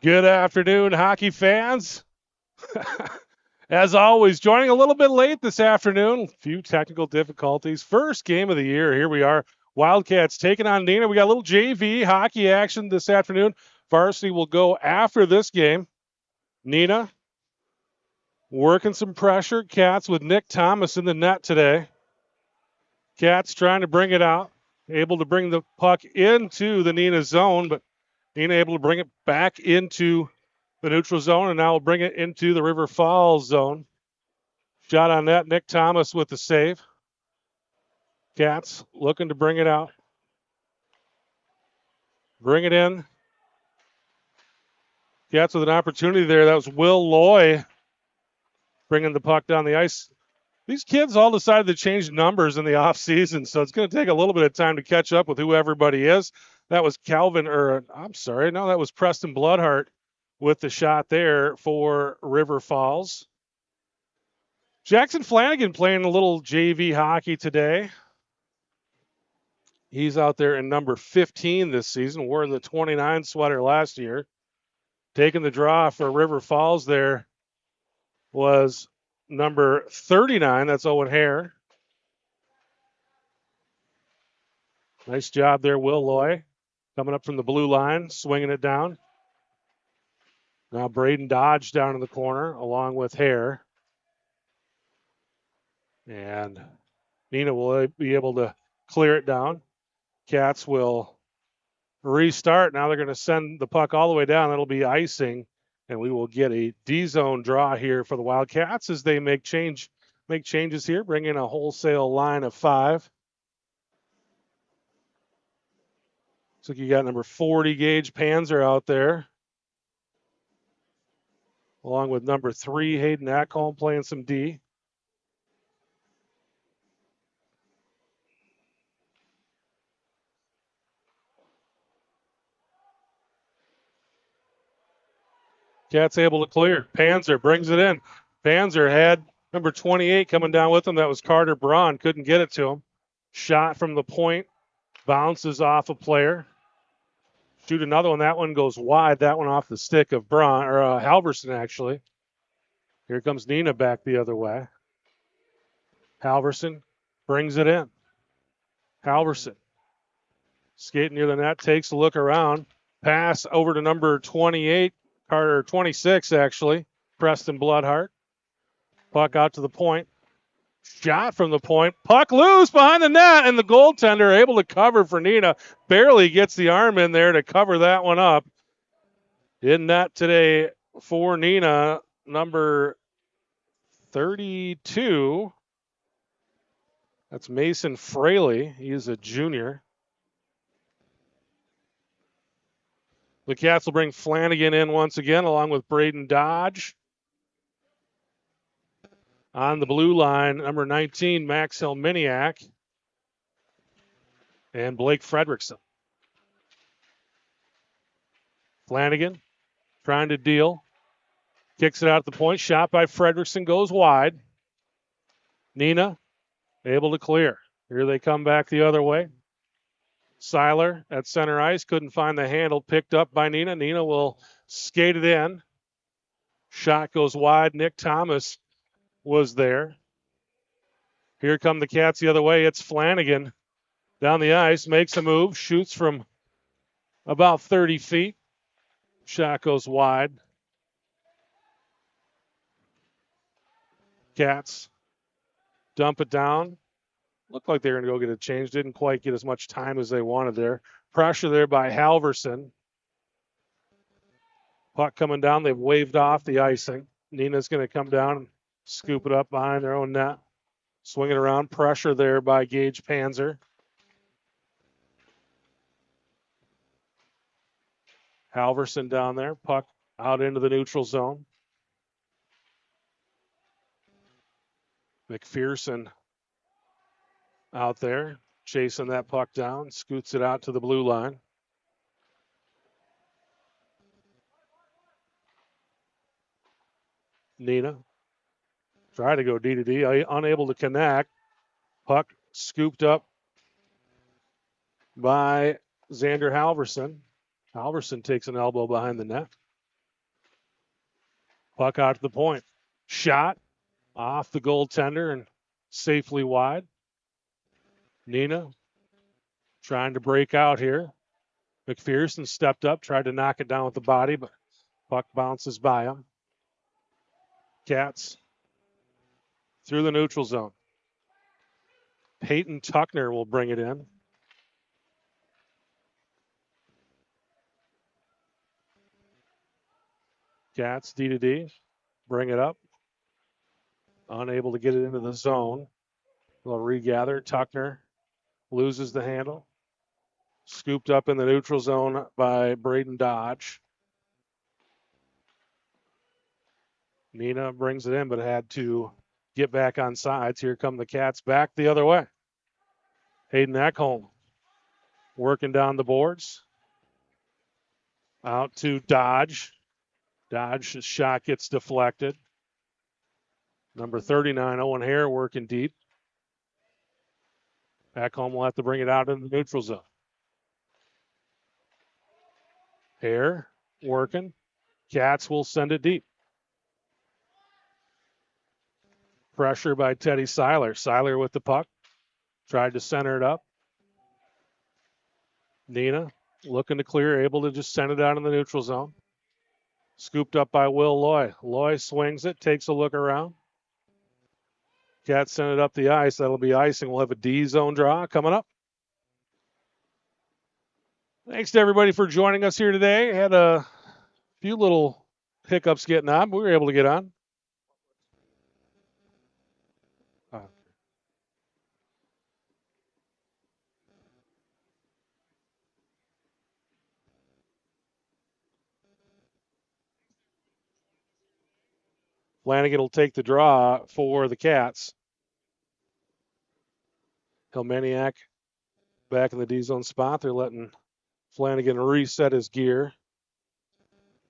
Good afternoon, hockey fans. As always, joining a little bit late this afternoon. A few technical difficulties. First game of the year. Here we are. Wildcats taking on Neenah. We got a little JV hockey action this afternoon. Varsity will go after this game. Neenah working some pressure. Cats with Nick Thomas in the net today. Cats trying to bring it out. Able to bring the puck into the Neenah zone, but Neenah able to bring it back into the neutral zone, and now we'll bring it into the River Falls zone. Shot on net, Nick Thomas with the save. Cats looking to bring it out. Bring it in. Cats with an opportunity there. That was Will Loy bringing the puck down the ice. These kids all decided to change numbers in the offseason, so it's going to take a little bit of time to catch up with who everybody is. That was that was Preston Bloodhart with the shot there for River Falls. Jackson Flanagan playing a little JV hockey today. He's out there in number 15 this season, wore the 29 sweater last year. Taking the draw for River Falls there was number 39. That's Owen Hare. Nice job there, Will Loy. Coming up from the blue line, swinging it down. Now Braden Dodge down in the corner along with Hare. And Neenah will be able to clear it down. Cats will restart. Now they're going to send the puck all the way down. That'll be icing, and we will get a D-zone draw here for the Wildcats as they make changes here, bring in a wholesale line of 5. Looks like you got number 40 Gage Panzer out there, along with number 3 Hayden Ackholm playing some D. Cats able to clear. Panzer brings it in. Panzer had number 28 coming down with him. That was Carter Braun. Couldn't get it to him. Shot from the point. Bounces off a player. Shoot another one. That one goes wide. That one off the stick of Braun, or Halverson, actually. Here comes Neenah back the other way. Halverson brings it in. Halverson skating near the net, takes a look around. Pass over to number 28, or 26, actually. Preston Bloodhart. Puck out to the point. Shot from the point. Puck loose behind the net, and the goaltender able to cover for Neenah. Barely gets the arm in there to cover that one up. In net today for Neenah, number 32. That's Mason Fraley. He is a junior. The Cats will bring Flanagan in once again, along with Braden Dodge. On the blue line, number 19, Max Helminiak. And Blake Fredrickson. Flanagan trying to deal. Kicks it out at the point. Shot by Fredrickson goes wide. Neenah able to clear. Here they come back the other way. Seiler at center ice. Couldn't find the handle. Picked up by Neenah. Neenah will skate it in. Shot goes wide. Nick Thomas was there. Here come the Cats the other way. It's Flanagan down the ice. Makes a move. Shoots from about 30 feet. Shot goes wide. Cats dump it down. Looked like they were going to go get it changed. Didn't quite get as much time as they wanted there. Pressure there by Halverson. Puck coming down. They've waved off the icing. Neenah's going to come down and scoop it up behind their own net. Swing it around. Pressure there by Gage Panzer. Halverson down there. Puck out into the neutral zone. McPherson out there, chasing that puck down, scoots it out to the blue line. Neenah try to go D to D, unable to connect. Puck scooped up by Xander Halverson. Halverson takes an elbow behind the net. Puck out to the point. Shot off the goaltender and safely wide. Neenah trying to break out here. McPherson stepped up, tried to knock it down with the body, but puck bounces by him. Cats through the neutral zone. Peyton Tuckner will bring it in. Cats D to D. Bring it up. Unable to get it into the zone. They'll regather. Tuckner loses the handle. Scooped up in the neutral zone by Braden Dodge. Neenah brings it in, but had to get back on sides. Here come the Cats back the other way. Hayden Ekholm working down the boards. Out to Dodge. Dodge's shot gets deflected. Number 39, Owen Hare working deep. Ekholm will have to bring it out in the neutral zone. Hare working. Cats will send it deep. Pressure by Teddy Seiler. Seiler with the puck. Tried to center it up. Neenah looking to clear, able to just send it out in the neutral zone. Scooped up by Will Loy. Loy swings it, takes a look around. Cats send it up the ice. That'll be icing. We'll have a D zone draw coming up. Thanks to everybody for joining us here today. Had a few little hiccups getting on, but we were able to get on. Flanagan will take the draw for the Cats. Helmeniak back in the D zone spot. They're letting Flanagan reset his gear.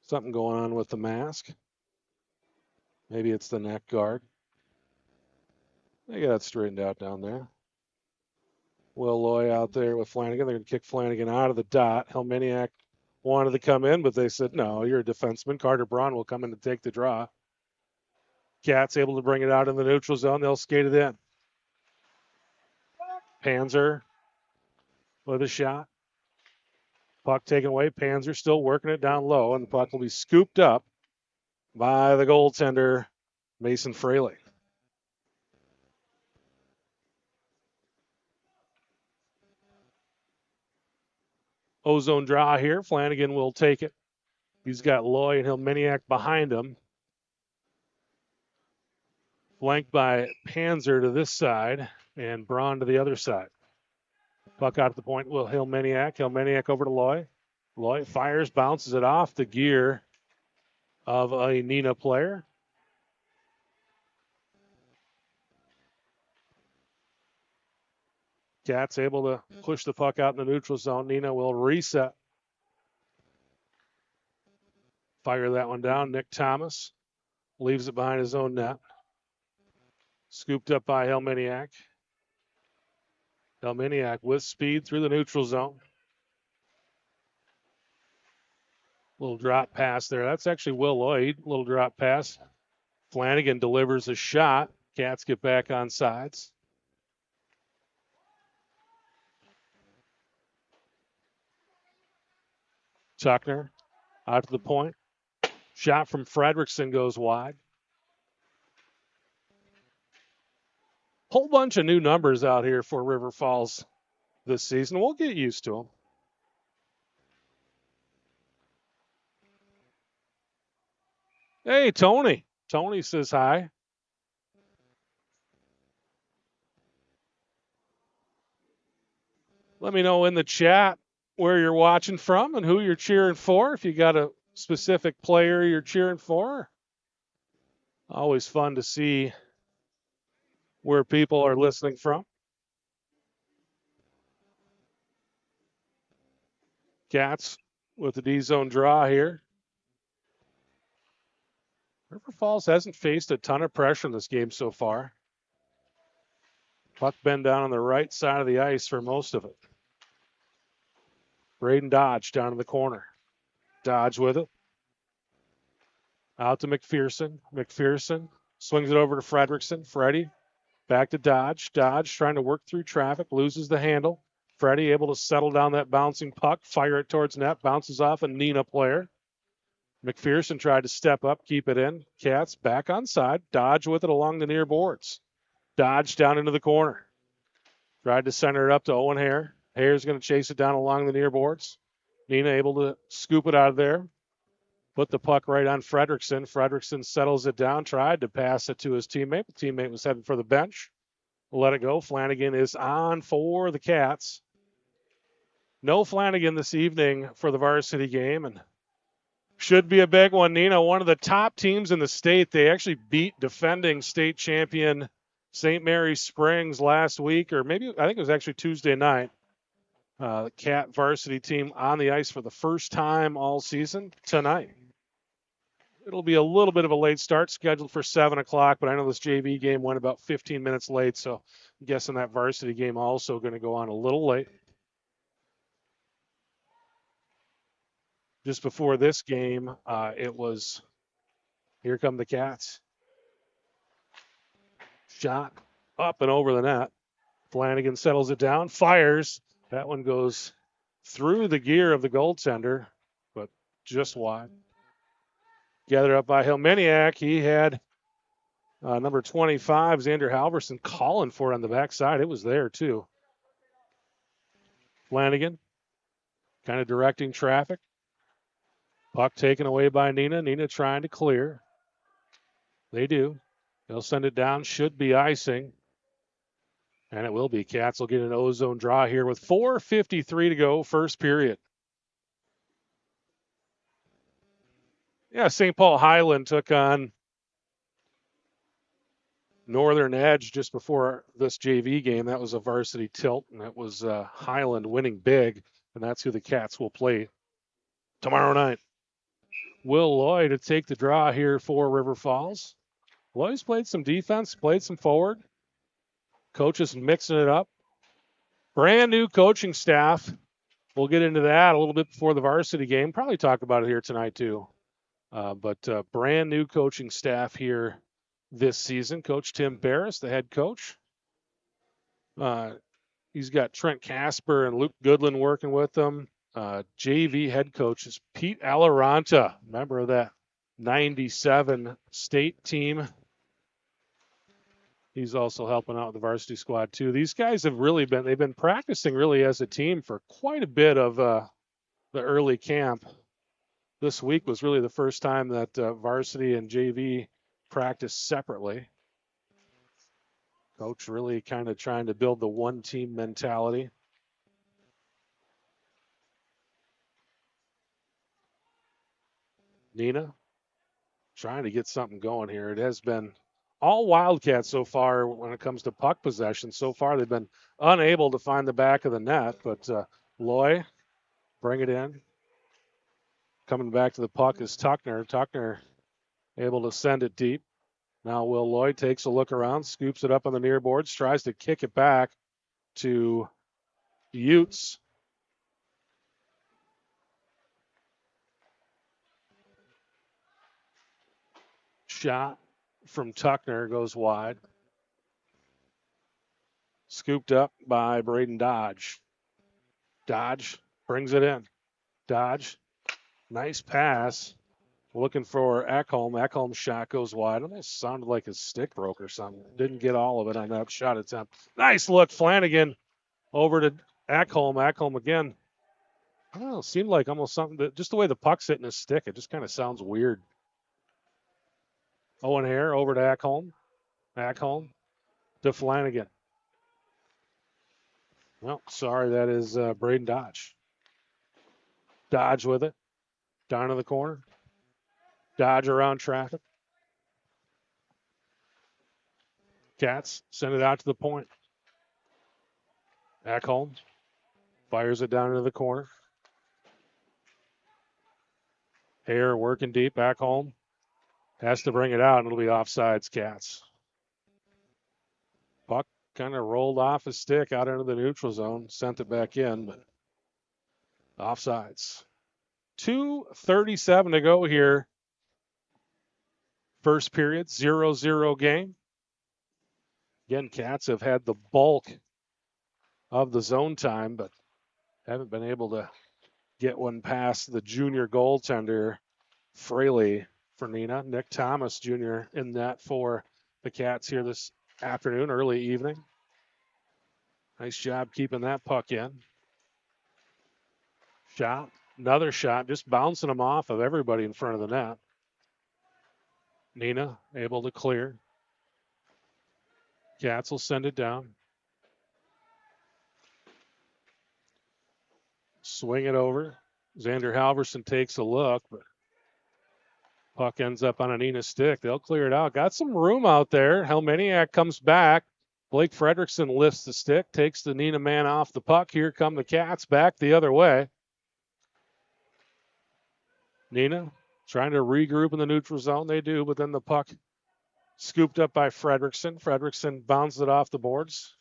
Something going on with the mask. Maybe it's the neck guard. They got it straightened out down there. Will Loy out there with Flanagan. They're going to kick Flanagan out of the dot. Helmeniak wanted to come in, but they said, no, you're a defenseman. Carter Braun will come in to take the draw. Cats able to bring it out in the neutral zone. They'll skate it in. Panzer with a shot. Puck taken away. Panzer still working it down low, and the puck will be scooped up by the goaltender, Mason Fraley. Ozone draw here. Flanagan will take it. He's got Loy and Helmeniak behind him. Flanked by Panzer to this side and Braun to the other side. Puck out at the point will Helmeniak. Helmeniak over to Loy. Loy fires, bounces it off the gear of a Neenah player. Cats able to push the puck out in the neutral zone. Neenah will reset. Fire that one down. Nick Thomas leaves it behind his own net. Scooped up by Helmeniak. Helmeniak with speed through the neutral zone. Little drop pass there. That's actually Will Lloyd. Little drop pass. Flanagan delivers a shot. Cats get back on sides. Tuckner out to the point. Shot from Fredrickson goes wide. Whole bunch of new numbers out here for River Falls this season. We'll get used to them. Hey, Tony. Tony says hi. Let me know in the chat where you're watching from and who you're cheering for. If you got a specific player you're cheering for. Always fun to see where people are listening from. Cats with the D-zone draw here. River Falls hasn't faced a ton of pressure in this game so far. Puck been down on the right side of the ice for most of it. Braden Dodge down in the corner. Dodge with it. Out to McPherson. McPherson swings it over to Fredrickson. Freddie back to Dodge. Dodge trying to work through traffic, loses the handle. Freddie able to settle down that bouncing puck, fire it towards net, bounces off a Neenah player. McPherson tried to step up, keep it in. Cats back on side. Dodge with it along the near boards. Dodge down into the corner. Tried to center it up to Owen Hare. Hare's going to chase it down along the near boards. Neenah able to scoop it out of there. Put the puck right on Fredrickson. Fredrickson settles it down, tried to pass it to his teammate. The teammate was heading for the bench. Let it go. Flanagan is on for the Cats. No Flanagan this evening for the varsity game, and should be a big one. Neenah, one of the top teams in the state. They actually beat defending state champion St. Mary's Springs last week, or maybe I think it was actually Tuesday night. The Cat varsity team on the ice for the first time all season tonight. It'll be a little bit of a late start, scheduled for 7 o'clock, but I know this JV game went about 15 minutes late, so I'm guessing that varsity game also going to go on a little late. Just before this game, it was, here come the Cats. Shot up and over the net. Flanagan settles it down, fires. That one goes through the gear of the goaltender, but just wide. Gathered up by Helminiak. He had number 25, Xander Halverson, calling for it on the backside. It was there, too. Flanagan kind of directing traffic. Puck taken away by Neenah. Neenah trying to clear. They do. They'll send it down. Should be icing. And it will be. Cats will get an ozone draw here with 4:53 to go, first period. Yeah, St. Paul Highland took on Northern Edge just before this JV game. That was a varsity tilt, and that was Highland winning big, and that's who the Cats will play tomorrow night. Will Loy to take the draw here for River Falls. Loy's played some defense, played some forward. Coach is mixing it up. Brand new coaching staff. We'll get into that a little bit before the varsity game. Probably talk about it here tonight, too. But brand new coaching staff here this season. Coach Tim Barris, the head coach. He's got Trent Casper and Luke Goodland working with them. JV head coach is Pete Alaranta, member of that 97 state team. He's also helping out with the varsity squad, too. These guys have really they've been practicing really as a team for quite a bit of the early camp. This week was really the first time that varsity and JV practiced separately. Coach really kind of trying to build the one-team mentality. Neenah trying to get something going here. It has been all Wildcats so far when it comes to puck possession. So far, they've been unable to find the back of the net, but Loy, bring it in. Coming back to the puck is Tuckner. Tuckner able to send it deep. Now Will Lloyd takes a look around, scoops it up on the near boards, tries to kick it back to Utes. Shot from Tuckner goes wide. Scooped up by Braden Dodge. Dodge brings it in. Dodge, nice pass. Looking for Ekholm. Ekholm's shot goes wide. Almost sounded like his stick broke or something. Didn't get all of it on that shot attempt. Nice look. Flanagan over to Ekholm. Ekholm again. I don't know. Seemed like almost something that just the way the puck's hitting his stick, it just kind of sounds weird. Owen Hare over to Ekholm. Ekholm to Flanagan. Well, sorry, that is Braden Dodge. Dodge with it. Down in the corner. Dodge around traffic. Cats send it out to the point. Ekholm fires it down into the corner. Hare working deep. Ekholm has to bring it out, and it'll be offsides, Cats. Puck kind of rolled off his stick out into the neutral zone, sent it back in, but offsides. 2:37 to go here First period, 0-0 game. Again, Cats have had the bulk of the zone time, but haven't been able to get one past the junior goaltender, Fraley, for Neenah. Nick Thomas Jr. in that for the Cats here this afternoon, early evening. Nice job keeping that puck in. Shot, another shot, just bouncing them off of everybody in front of the net. Neenah able to clear. Cats will send it down. Swing it over. Xander Halverson takes a look, but puck ends up on a Neenah stick. They'll clear it out. Got some room out there. Helmeniak comes back. Blake Frederickson lifts the stick, takes the Neenah man off the puck. Here come the Cats back the other way. Neenah trying to regroup in the neutral zone. They do, but then the puck scooped up by Frederickson. Frederickson bounces it off the boards.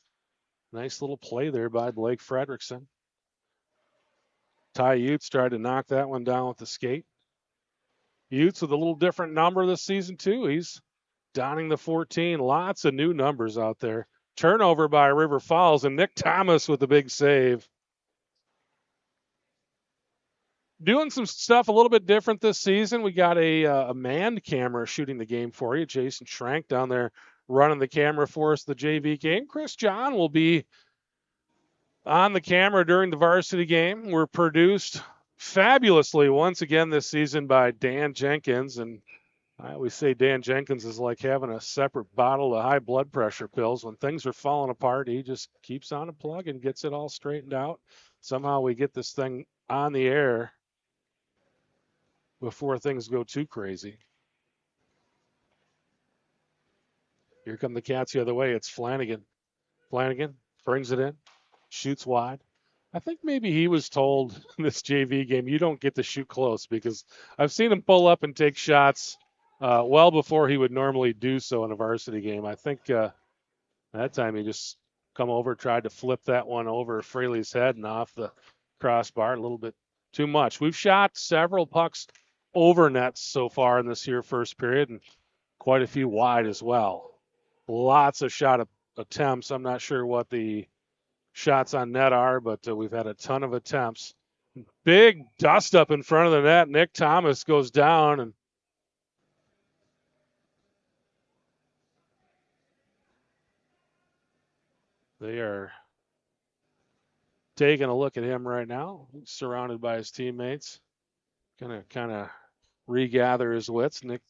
Nice little play there by Blake Frederickson. Ty Utes tried to knock that one down with the skate. Utes with a little different number this season, too. He's donning the 14. Lots of new numbers out there. Turnover by River Falls, and Nick Thomas with the big save. Doing some stuff a little bit different this season. We got a manned camera shooting the game for you. Jason Schrank down there running the camera for us, the JV game. Chris John will be on the camera during the varsity game. We're produced fabulously once again this season by Dan Jenkins, and I always say Dan Jenkins is like having a separate bottle of high blood pressure pills. When things are falling apart, he just keeps on a plug and gets it all straightened out. Somehow we get this thing on the air before things go too crazy. Here come the Cats the other way. It's Flanagan. Flanagan brings it in, shoots wide. I think maybe he was told in this JV game, you don't get to shoot close, because I've seen him pull up and take shots well before he would normally do so in a varsity game. I think that time he just come over, tried to flip that one over Fraley's head and off the crossbar. A little bit too much. We've shot several pucks over nets so far in this here first period, and quite a few wide as well. Lots of shot attempts. I'm not sure what the shots on net are, but we've had a ton of attempts. Big dust up in front of the net. Nick Thomas goes down, and they are taking a look at him right now. He's surrounded by his teammates. Gonna kind of regather his wits. Nick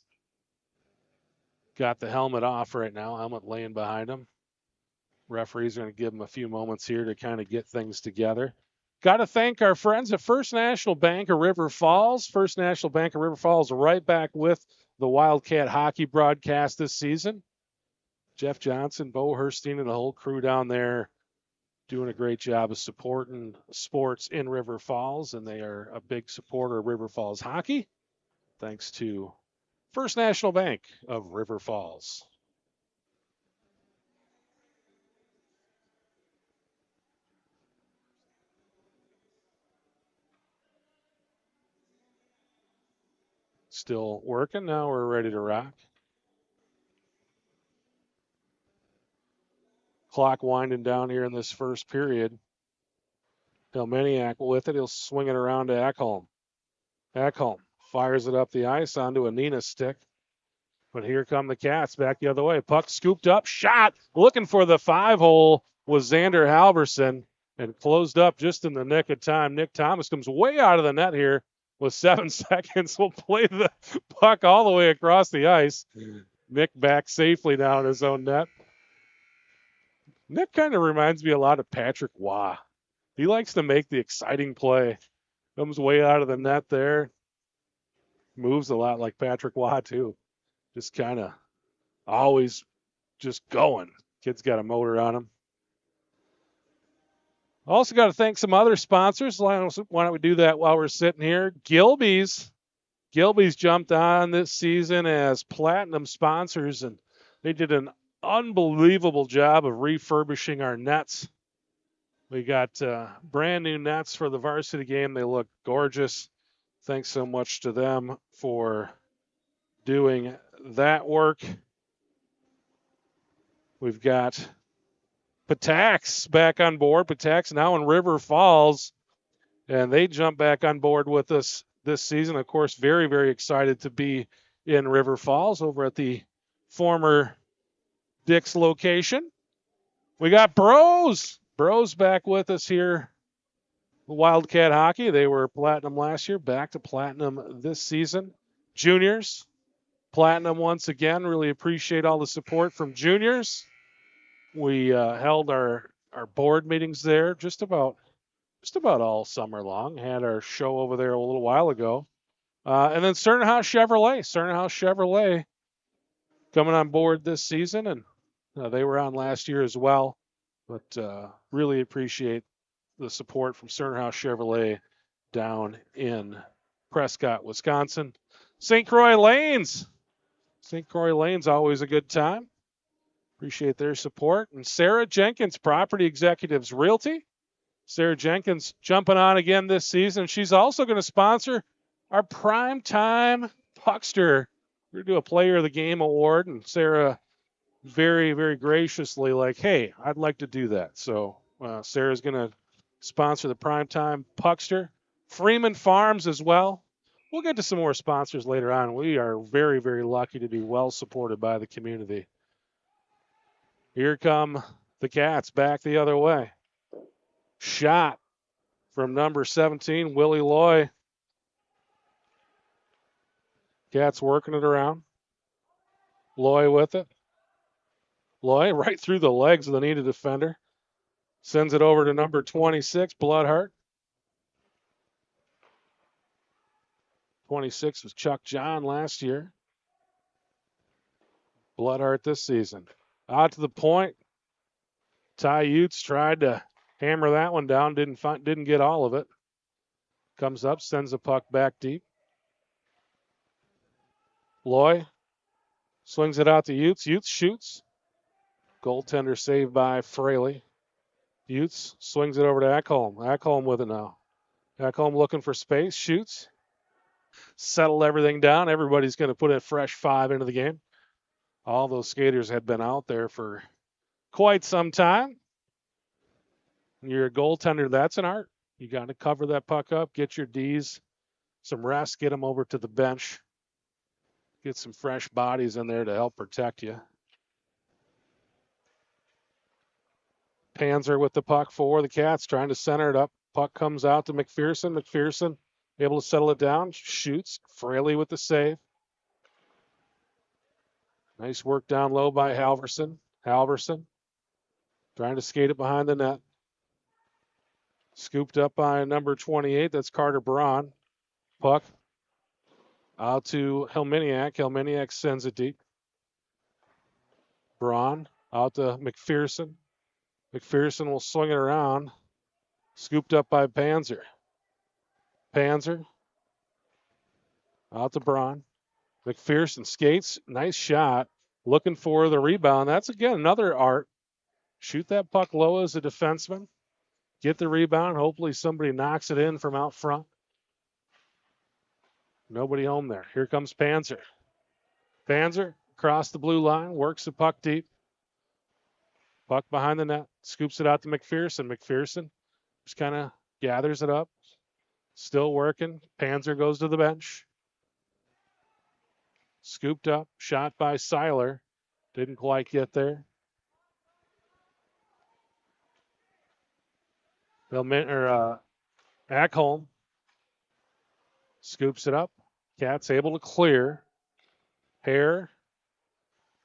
got the helmet off right now. Helmet laying behind him. Referees are going to give him a few moments here to kind of get things together. Got to thank our friends at First National Bank of River Falls. First National Bank of River Falls right back with the Wildcat hockey broadcast this season. Jeff Johnson, Bo Herstein, and the whole crew down there doing a great job of supporting sports in River Falls, and they are a big supporter of River Falls hockey, thanks to First National Bank of River Falls. Still working. Now we're ready to rock. Clock winding down here in this first period. Helmeniak with it. He'll swing it around to Ekholm. Ekholm fires it up the ice onto a Neenah stick. But here come the Cats back the other way. Puck scooped up, shot. Looking for the 5-hole was Xander Halverson, and closed up just in the nick of time. Nick Thomas comes way out of the net here with 7 seconds. Will play the puck all the way across the ice. Nick back safely down in his own net. Nick kind of reminds me a lot of Patrick Waugh. He likes to make the exciting play. Comes way out of the net there. Moves a lot like Patrick Waugh, too. Just kind of always just going. Kid's got a motor on him. Also got to thank some other sponsors. Why don't we do that while we're sitting here? Gilby's. Gilby's jumped on this season as platinum sponsors, and they did an unbelievable job of refurbishing our nets. We got brand new nets for the varsity game. They look gorgeous. Thanks so much to them for doing that work. We've got Patax back on board. Patax now in River Falls, and they jump back on board with us this season. Of course, very, very excited to be in River Falls over at the former Dick's location. We got Bros. Bros back with us here. Wildcat hockey. They were platinum last year, back to platinum this season. Juniors, platinum once again. Really appreciate all the support from juniors. We held our board meetings there just about all summer long. Had our show over there a little while ago. And then Sternhouse Chevrolet coming on board this season, and they were on last year as well. But really appreciate the support from Sternhouse Chevrolet down in Prescott, Wisconsin. St. Croix Lanes. St. Croix Lanes, always a good time. Appreciate their support. And Sarah Jenkins, Property Executives Realty. Sarah Jenkins jumping on again this season. She's also going to sponsor our primetime puckster. We're going to do a Player of the Game award, and Sarah very, very graciously like, hey, I'd like to do that. So Sarah's going to sponsor the primetime puckster. Freeman Farms as well. We'll get to some more sponsors later on. We are very, very lucky to be well supported by the community. Here come the Cats back the other way. Shot from number 17, Willie Loy. Cats working it around. Loy with it. Loy right through the legs of the Neenah defender. Sends it over to number 26, Bloodhart. 26 was Chuck John last year. Bloodhart this season. Out to the point. Ty Utes tried to hammer that one down. Didn't get all of it. Comes up, sends the puck back deep. Loy swings it out to Utes. Utes shoots. Goaltender saved by Fraley. Utes swings it over to Ekholm. Ekholm with it now. Ekholm looking for space. Shoots. Settled everything down. Everybody's going to put a fresh 5 into the game. All those skaters had been out there for quite some time. You're a goaltender. That's an art. You got to cover that puck up, get your Ds some rest, get them over to the bench, get some fresh bodies in there to help protect you. Panzer with the puck for the Cats, trying to center it up. Puck comes out to McPherson. McPherson able to settle it down, shoots. Fraley with the save. Nice work down low by Halverson. Halverson trying to skate it behind the net. Scooped up by number 28. That's Carter Braun. Puck out to Helminiak. Helminiak sends it deep. Braun out to McPherson. McPherson will swing it around. Scooped up by Panzer. Panzer out to Braun. McPherson skates. Nice shot. Looking for the rebound. That's, again, another art. Shoot that puck low as a defenseman. Get the rebound. Hopefully somebody knocks it in from out front. Nobody home there. Here comes Panzer. Panzer across the blue line. Works the puck deep. Puck behind the net. Scoops it out to McPherson. McPherson just kind of gathers it up. Still working. Panzer goes to the bench. Scooped up. Shot by Seiler. Didn't quite get there. Ekholm scoops it up. Cat's able to clear. Hare.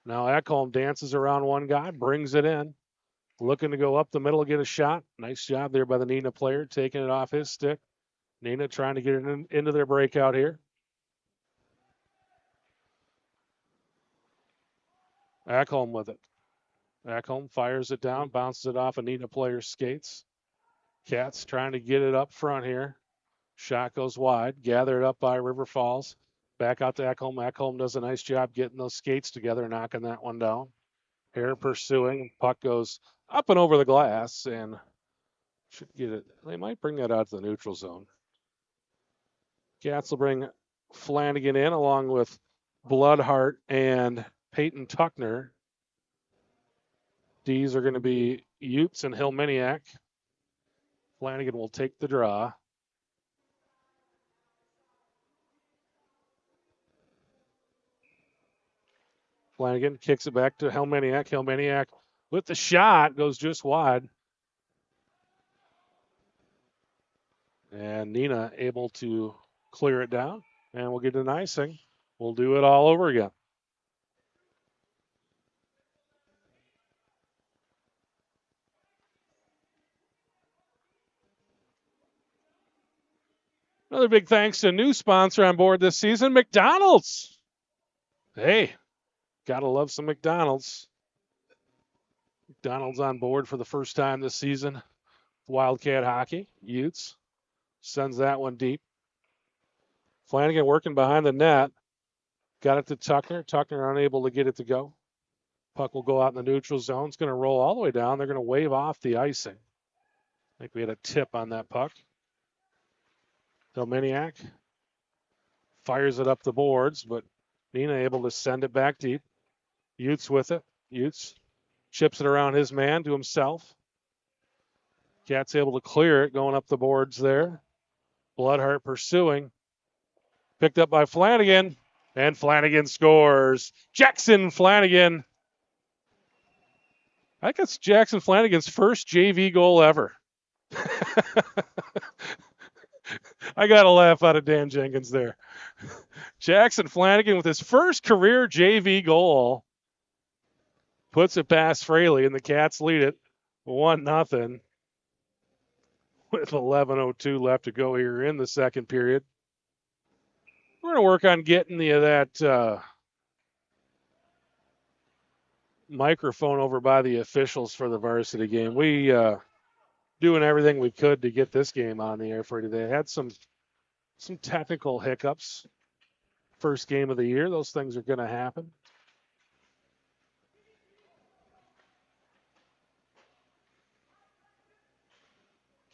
Now Ekholm dances around one guy, brings it in. Looking to go up the middle, get a shot. Nice job there by the Neenah player, taking it off his stick. Neenah trying to get it into their breakout here. Ekholm with it. Ekholm fires it down, bounces it off a Neenah player's skates. Cats trying to get it up front here. Shot goes wide. Gathered up by River Falls. Back out to Ekholm. Ekholm does a nice job getting those skates together, knocking that one down. Hare pursuing. Puck goes up and over the glass and should get it. They might bring that out to the neutral zone. Cats will bring Flanagan in along with Bloodhart and Peyton Tuckner. D's are going to be Utes and Hillmaniak. Flanagan will take the draw. Flanagan kicks it back to Hillmaniak. Hillmaniak with the shot goes just wide. And Neenah able to clear it down. And we'll get an icing. We'll do it all over again. Another big thanks to a new sponsor on board this season, McDonald's. Hey, gotta love some McDonald's. McDonald's on board for the first time this season. Wildcat hockey, Utes. Sends that one deep. Flanagan working behind the net. Got it to Tuckner. Tuckner unable to get it to go. Puck will go out in the neutral zone. It's going to roll all the way down. They're going to wave off the icing. I think we had a tip on that puck. Hillmaniak fires it up the boards, but Neenah able to send it back deep. Utes with it. Utes chips it around his man to himself. Cat's able to clear it going up the boards there. Bloodhart pursuing. Picked up by Flanagan, and Flanagan scores. Jackson Flanagan. I think it's Jackson Flanagan's first JV goal ever. I got a laugh out of Dan Jenkins there. Jackson Flanagan with his first career JV goal. Puts it past Fraley, and the Cats lead it 1-0 with 11:02 left to go here in the second period. We're going to work on getting that microphone over by the officials for the varsity game. We doing everything we could to get this game on the air for today. Had some technical hiccups. First game of the year. Those things are going to happen.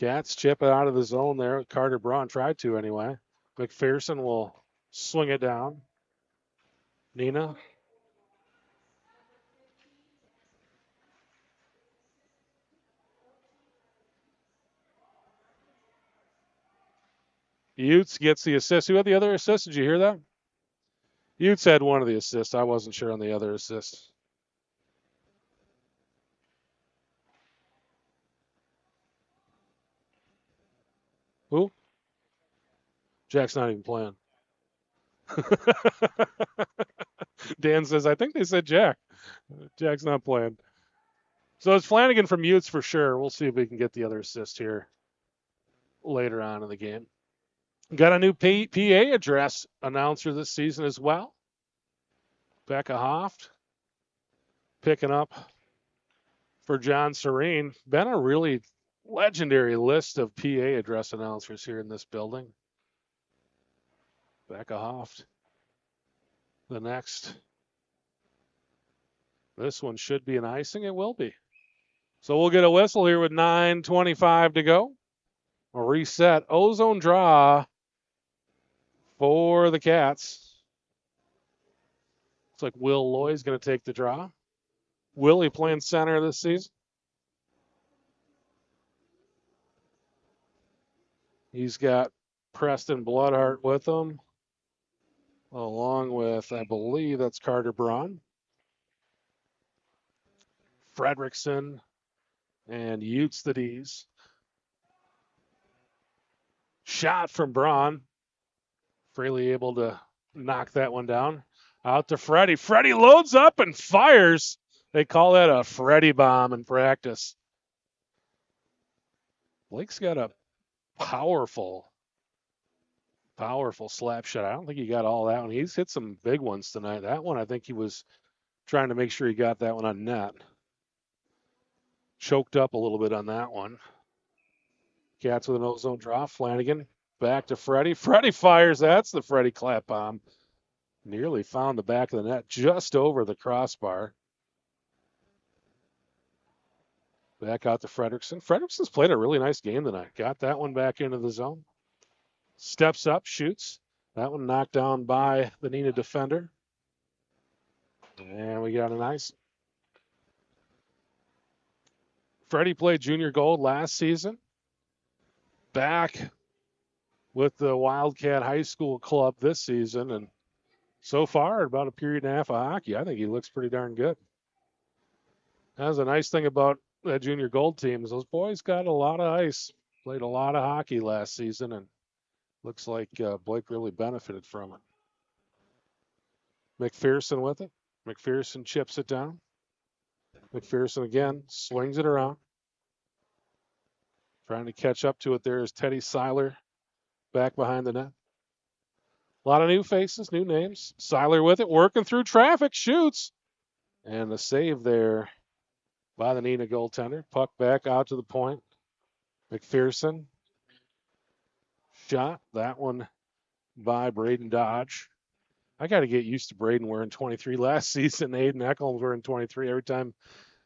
Cats chip it out of the zone there. Carter Braun tried to anyway. McPherson will swing it down. Neenah. Utes gets the assist. Who had the other assist? Did you hear that? Utes had one of the assists. I wasn't sure on the other assist. Who? Jack's not even playing. Dan says, I think they said Jack. Jack's not playing. So it's Flanagan from Utes for sure. We'll see if we can get the other assist here later on in the game. Got a new PA address announcer this season as well. Becca Hoft picking up for John Serene. Been a really legendary list of PA address announcers here in this building. Becca Hoft. The next. This one should be an icing. It will be. So we'll get a whistle here with 9:25 to go. A reset. Ozone draw for the Cats. Looks like Will Loy's going to take the draw. Willie playing center this season. He's got Preston Bloodhart with him, along with, I believe that's Carter Braun, Fredrickson, and Utes the D's. Shot from Braun. Fraley able to knock that one down. Out to Freddie. Freddie loads up and fires. They call that a Freddie bomb in practice. Blake's got a powerful slap shot. I don't think he got all that one. He's hit some big ones tonight. That one, I think he was trying to make sure he got that one on net. Choked up a little bit on that one. Cats with an ozone draw. Flanagan back to Freddie. Freddie fires. That's the Freddie clap bomb. Nearly found the back of the net just over the crossbar. Back out to Fredrickson. Fredrickson's played a really nice game tonight. Got that one back into the zone. Steps up, shoots. That one knocked down by the Neenah defender. And we got a nice. Freddie played junior gold last season. Back with the Wildcat High School club this season. And so far, about a period and a half of hockey, I think he looks pretty darn good. That's a nice thing about that junior gold team is those boys got a lot of ice, played a lot of hockey last season, and looks like Blake really benefited from it. McPherson with it. McPherson chips it down. McPherson again swings it around. Trying to catch up to it there is Teddy Seiler back behind the net. A lot of new faces, new names. Seiler with it, working through traffic, shoots. And the save there by the Neenah goaltender. Puck back out to the point. McPherson. Shot. That one by Braden Dodge. I got to get used to Braden wearing 23 last season. Hayden Eckholm's wearing 23. Every time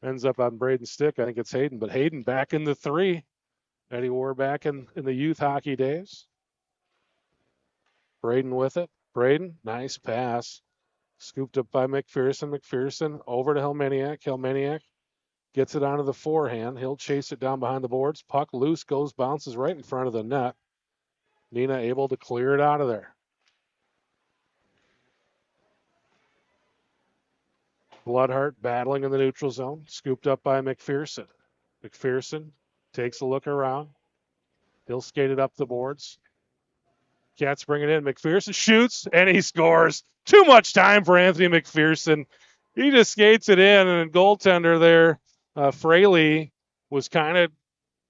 ends up on Braden's stick, I think it's Hayden. But Hayden back in the 3 that he wore back in the youth hockey days. Braden with it. Braden, nice pass. Scooped up by McPherson. McPherson over to Helmeniak. Helmeniak gets it onto the forehand. He'll chase it down behind the boards. Puck loose, goes, bounces right in front of the net. Neenah able to clear it out of there. Bloodhart battling in the neutral zone. Scooped up by McPherson. McPherson takes a look around. He'll skate it up the boards. Cats bring it in. McPherson shoots, and he scores. Too much time for Anthony McPherson. He just skates it in, and goaltender there, Fraley, was kind of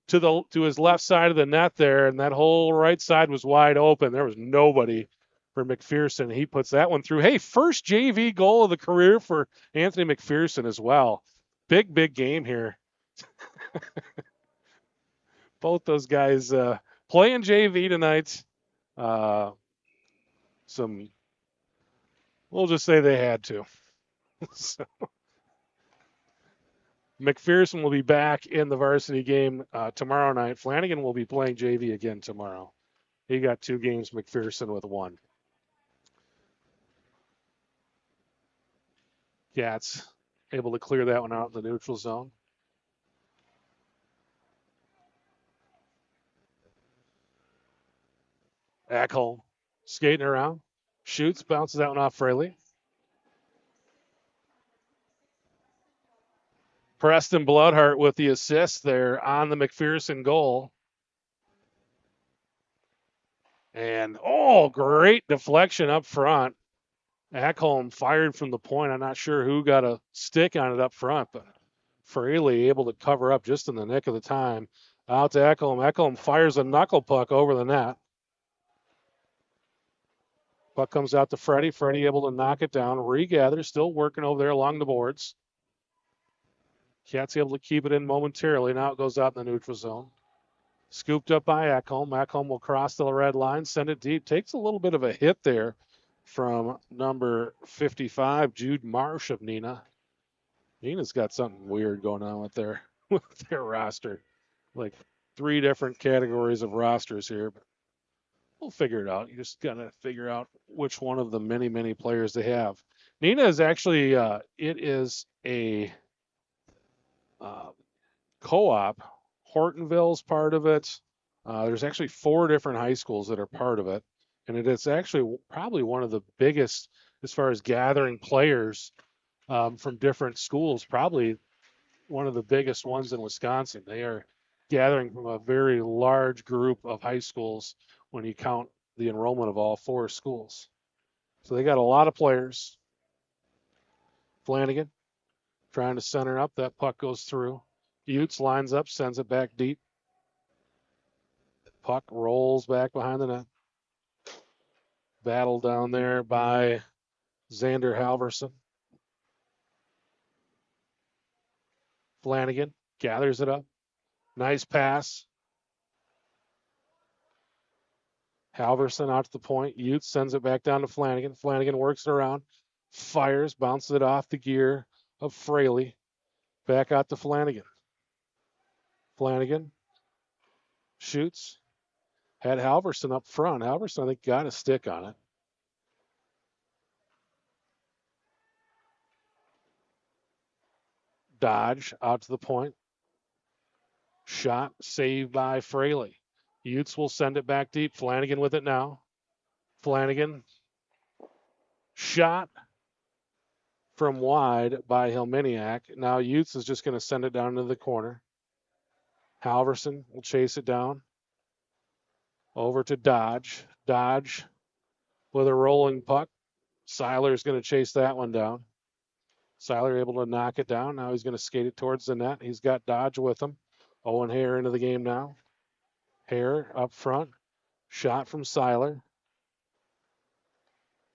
to his left side of the net there, and that whole right side was wide open. There was nobody for McPherson. He puts that one through. Hey, first JV goal of the career for Anthony McPherson as well. Big, big game here. Both those guys playing JV tonight. We'll just say they had to. So, McPherson will be back in the varsity game tomorrow night. Flanagan will be playing JV again tomorrow. He got 2 games, McPherson with 1. Cats able to clear that one out in the neutral zone. Ackholm skating around, shoots, bounces that one off Fraley. Preston Bloodhart with the assist there on the McPherson goal. And, great deflection up front. Ackholm fired from the point. I'm not sure who got a stick on it up front, but Fraley able to cover up just in the nick of the time. Out to Ackholm. Ackholm fires a knuckle puck over the net. Puck comes out to Freddie. Freddie able to knock it down. Regather, still working over there along the boards. Cats able to keep it in momentarily. Now it goes out in the neutral zone. Scooped up by Ackholm. Ackholm will cross the red line, send it deep. Takes a little bit of a hit there from number 55, Jude Marsh of Neenah. Neenah's got something weird going on with their roster. Like 3 different categories of rosters here. But we'll figure it out. You just got to figure out which one of the many, many players they have. Neenah is actually, it is a co-op. Hortonville's part of it. There's actually 4 different high schools that are part of it. And it is actually probably one of the biggest as far as gathering players from different schools, probably one of the biggest ones in Wisconsin. They are gathering from a very large group of high schools when you count the enrollment of all 4 schools. So they got a lot of players. Flanagan trying to center up. That puck goes through. Utes lines up, sends it back deep. Puck rolls back behind the net. Battle down there by Xander Halverson. Flanagan gathers it up. Nice pass. Halverson out to the point. Utes sends it back down to Flanagan. Flanagan works it around. Fires, bounces it off the gear of Fraley. Back out to Flanagan. Flanagan shoots. Had Halverson up front. Halverson, I think, got a stick on it. Dodge out to the point. Shot saved by Fraley. Utes will send it back deep. Flanagan with it now. Flanagan. Shot from wide by Helminiak. Now Utes is just going to send it down to the corner. Halverson will chase it down. Over to Dodge. Dodge with a rolling puck. Seiler is going to chase that one down. Seiler able to knock it down. Now he's going to skate it towards the net. He's got Dodge with him. Owen Hare into the game now. Hare up front. Shot from Seiler.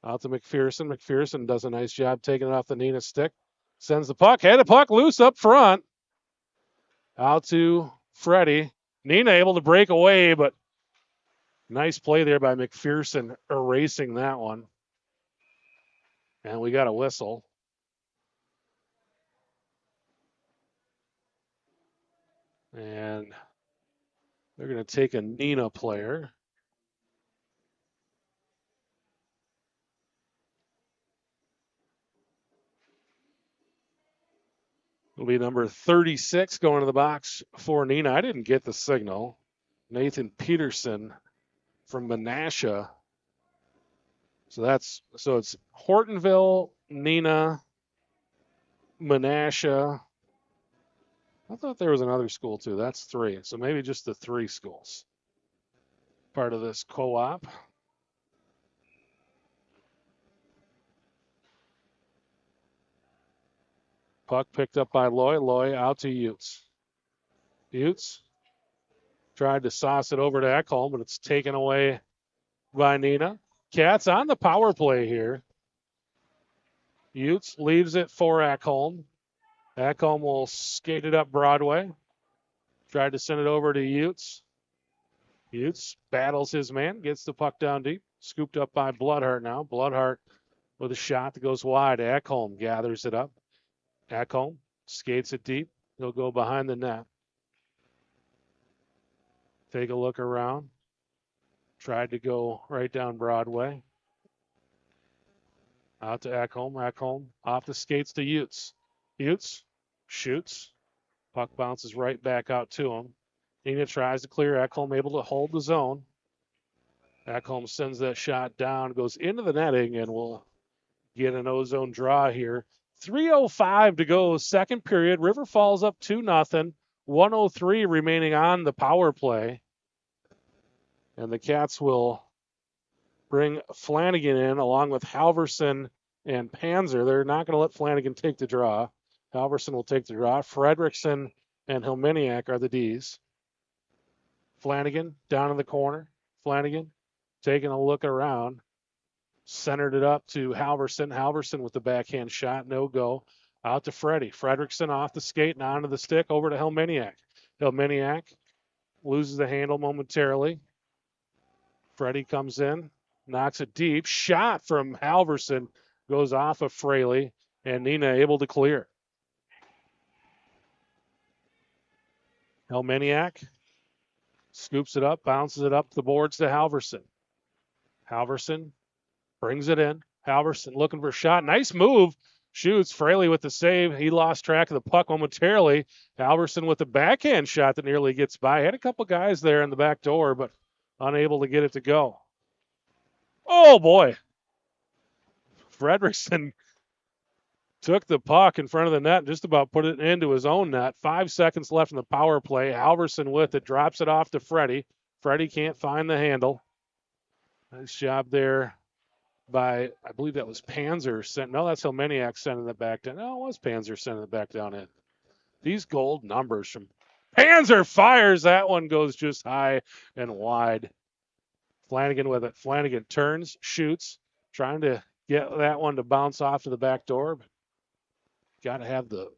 Out to McPherson. McPherson does a nice job taking it off the Neenah stick. Sends the puck. Had a puck loose up front. Out to Freddie. Neenah able to break away, but nice play there by McPherson erasing that one. And we got a whistle. And they're going to take a Neenah player. It'll be number 36 going to the box for Neenah. I didn't get the signal. Nathan Peterson from Menasha. So it's Hortonville, Neenah, Menasha. I thought there was another school too. That's 3. So maybe just the 3 schools. Part of this co-op. Puck picked up by Loy. Loy out to Utes. Utes tried to sauce it over to Ekholm, but it's taken away by Neenah. Cats on the power play here. Utes leaves it for Ekholm. Ekholm will skate it up Broadway. Tried to send it over to Utes. Utes battles his man, gets the puck down deep. Scooped up by Bloodhart now. Bloodhart with a shot that goes wide. Ekholm gathers it up. Ekholm skates it deep. He'll go behind the net. Take a look around. Tried to go right down Broadway. Out to Ekholm. Ekholm off the skates to Utes. Utes shoots. Puck bounces right back out to him. Neenah tries to clear. Ekholm able to hold the zone. Ekholm sends that shot down, goes into the netting, and will get an ozone draw here. 3:05 to go, second period. River Falls up 2-0. 1:03 remaining on the power play. And the Cats will bring Flanagan in along with Halverson and Panzer. They're not going to let Flanagan take the draw. Halverson will take the draw. Fredrickson and Helminiak are the Ds. Flanagan down in the corner. Flanagan taking a look around. Centered it up to Halverson. Halverson with the backhand shot. No go. Out to Freddie. Fredrickson off the skate and onto the stick over to Helminiak. Helminiak loses the handle momentarily. Freddie comes in. Knocks it deep. Shot from Halverson. Goes off of Fraley. And Neenah able to clear. Helminiak scoops it up. Bounces it up the boards to Halverson. Halverson brings it in. Halverson looking for a shot. Nice move. Shoots. Fraley with the save. He lost track of the puck momentarily. Halverson with the backhand shot that nearly gets by. Had a couple guys there in the back door, but unable to get it to go. Oh, boy. Fredrickson took the puck in front of the net and just about put it into his own net. 5 seconds left in the power play. Halverson with it. Drops it off to Freddie. Freddie can't find the handle. Nice job there by, I believe that was Panzer. No, that's Helminiak sending it back down. No, it was Panzer sending it back down in. These gold numbers from Panzer fires. That one goes just high and wide. Flanagan with it. Flanagan turns, shoots, trying to get that one to bounce off to the back door. But got to have the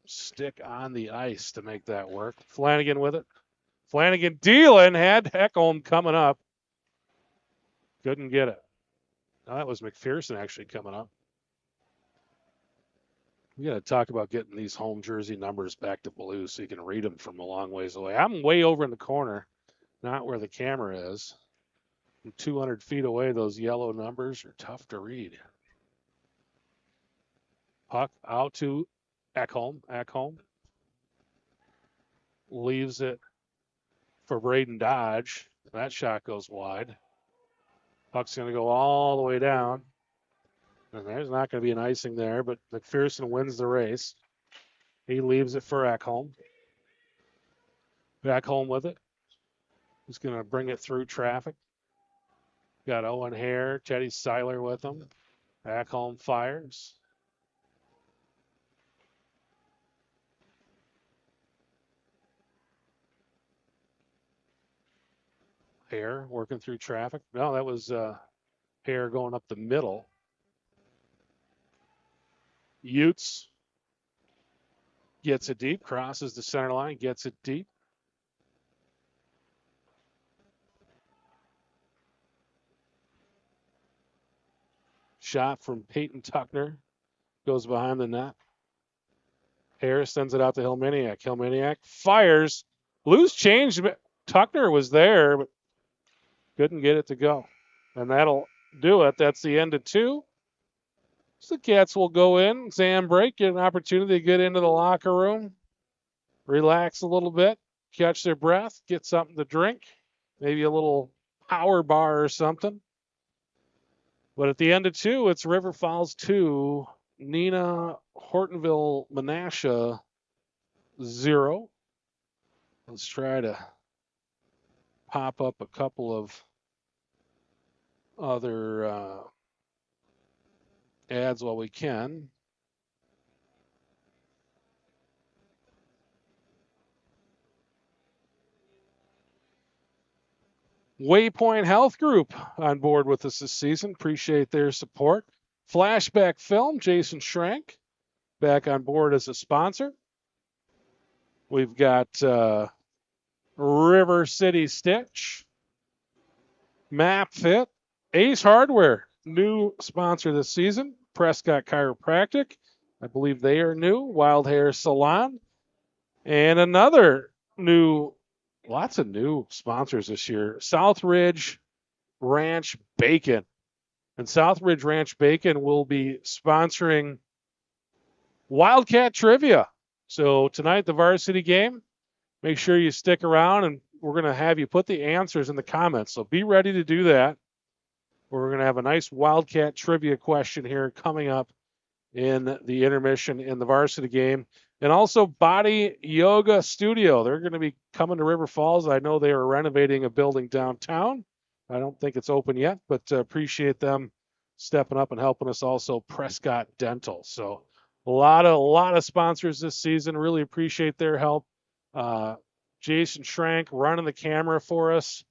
stick on the ice to make that work. Flanagan with it. Flanagan dealing. Had Ekholm coming up. Couldn't get it. Now that was McPherson actually coming up. We got to talk about getting these home jersey numbers back to blue so you can read them from a long ways away. I'm way over in the corner, not where the camera is. From 200 feet away, those yellow numbers are tough to read. Puck out to Ekholm leaves it for Braden Dodge. That shot goes wide. Puck's going to go all the way down. And there's not going to be an icing there, but McPherson wins the race. He leaves it for Ekholm. Ekholm with it. He's going to bring it through traffic. Got Owen Hare, Teddy Seiler with him. Ekholm fires. Hare working through traffic. No, that was Hare going up the middle. Utes gets it deep, crosses the center line, gets it deep. Shot from Peyton Tuckner goes behind the net. Harris sends it out to Hillmaniak. Hillmaniak fires. Loose change. Tuckner was there, but couldn't get it to go. And that'll do it. That's the end of 2. So the Cats will go in, exam break, get an opportunity to get into the locker room, relax a little bit, catch their breath, get something to drink, maybe a little power bar or something. But at the end of 2, it's River Falls 2, Neenah Hortonville Menasha 0. Let's try to pop up a couple of other ads while we can. Waypoint Health Group on board with us this season. Appreciate their support. Flashback Film, Jason Schrank, back on board as a sponsor. We've got River City Stitch, Map Fit, Ace Hardware, new sponsor this season. Prescott Chiropractic, I believe they are new. Wild Hair Salon, and another new, lots of new sponsors this year. Southridge Ranch Bacon. And Southridge Ranch Bacon will be sponsoring Wildcat Trivia. So tonight, the varsity game, make sure you stick around, and we're going to have you put the answers in the comments. So be ready to do that. We're going to have a nice Wildcat Trivia question here coming up in the intermission in the varsity game. And also Body Yoga Studio. They're going to be coming to River Falls. I know they are renovating a building downtown. I don't think it's open yet, but appreciate them stepping up and helping us. Also Prescott Dental. So a lot of sponsors this season. Really appreciate their help. Jason Schrank running the camera for us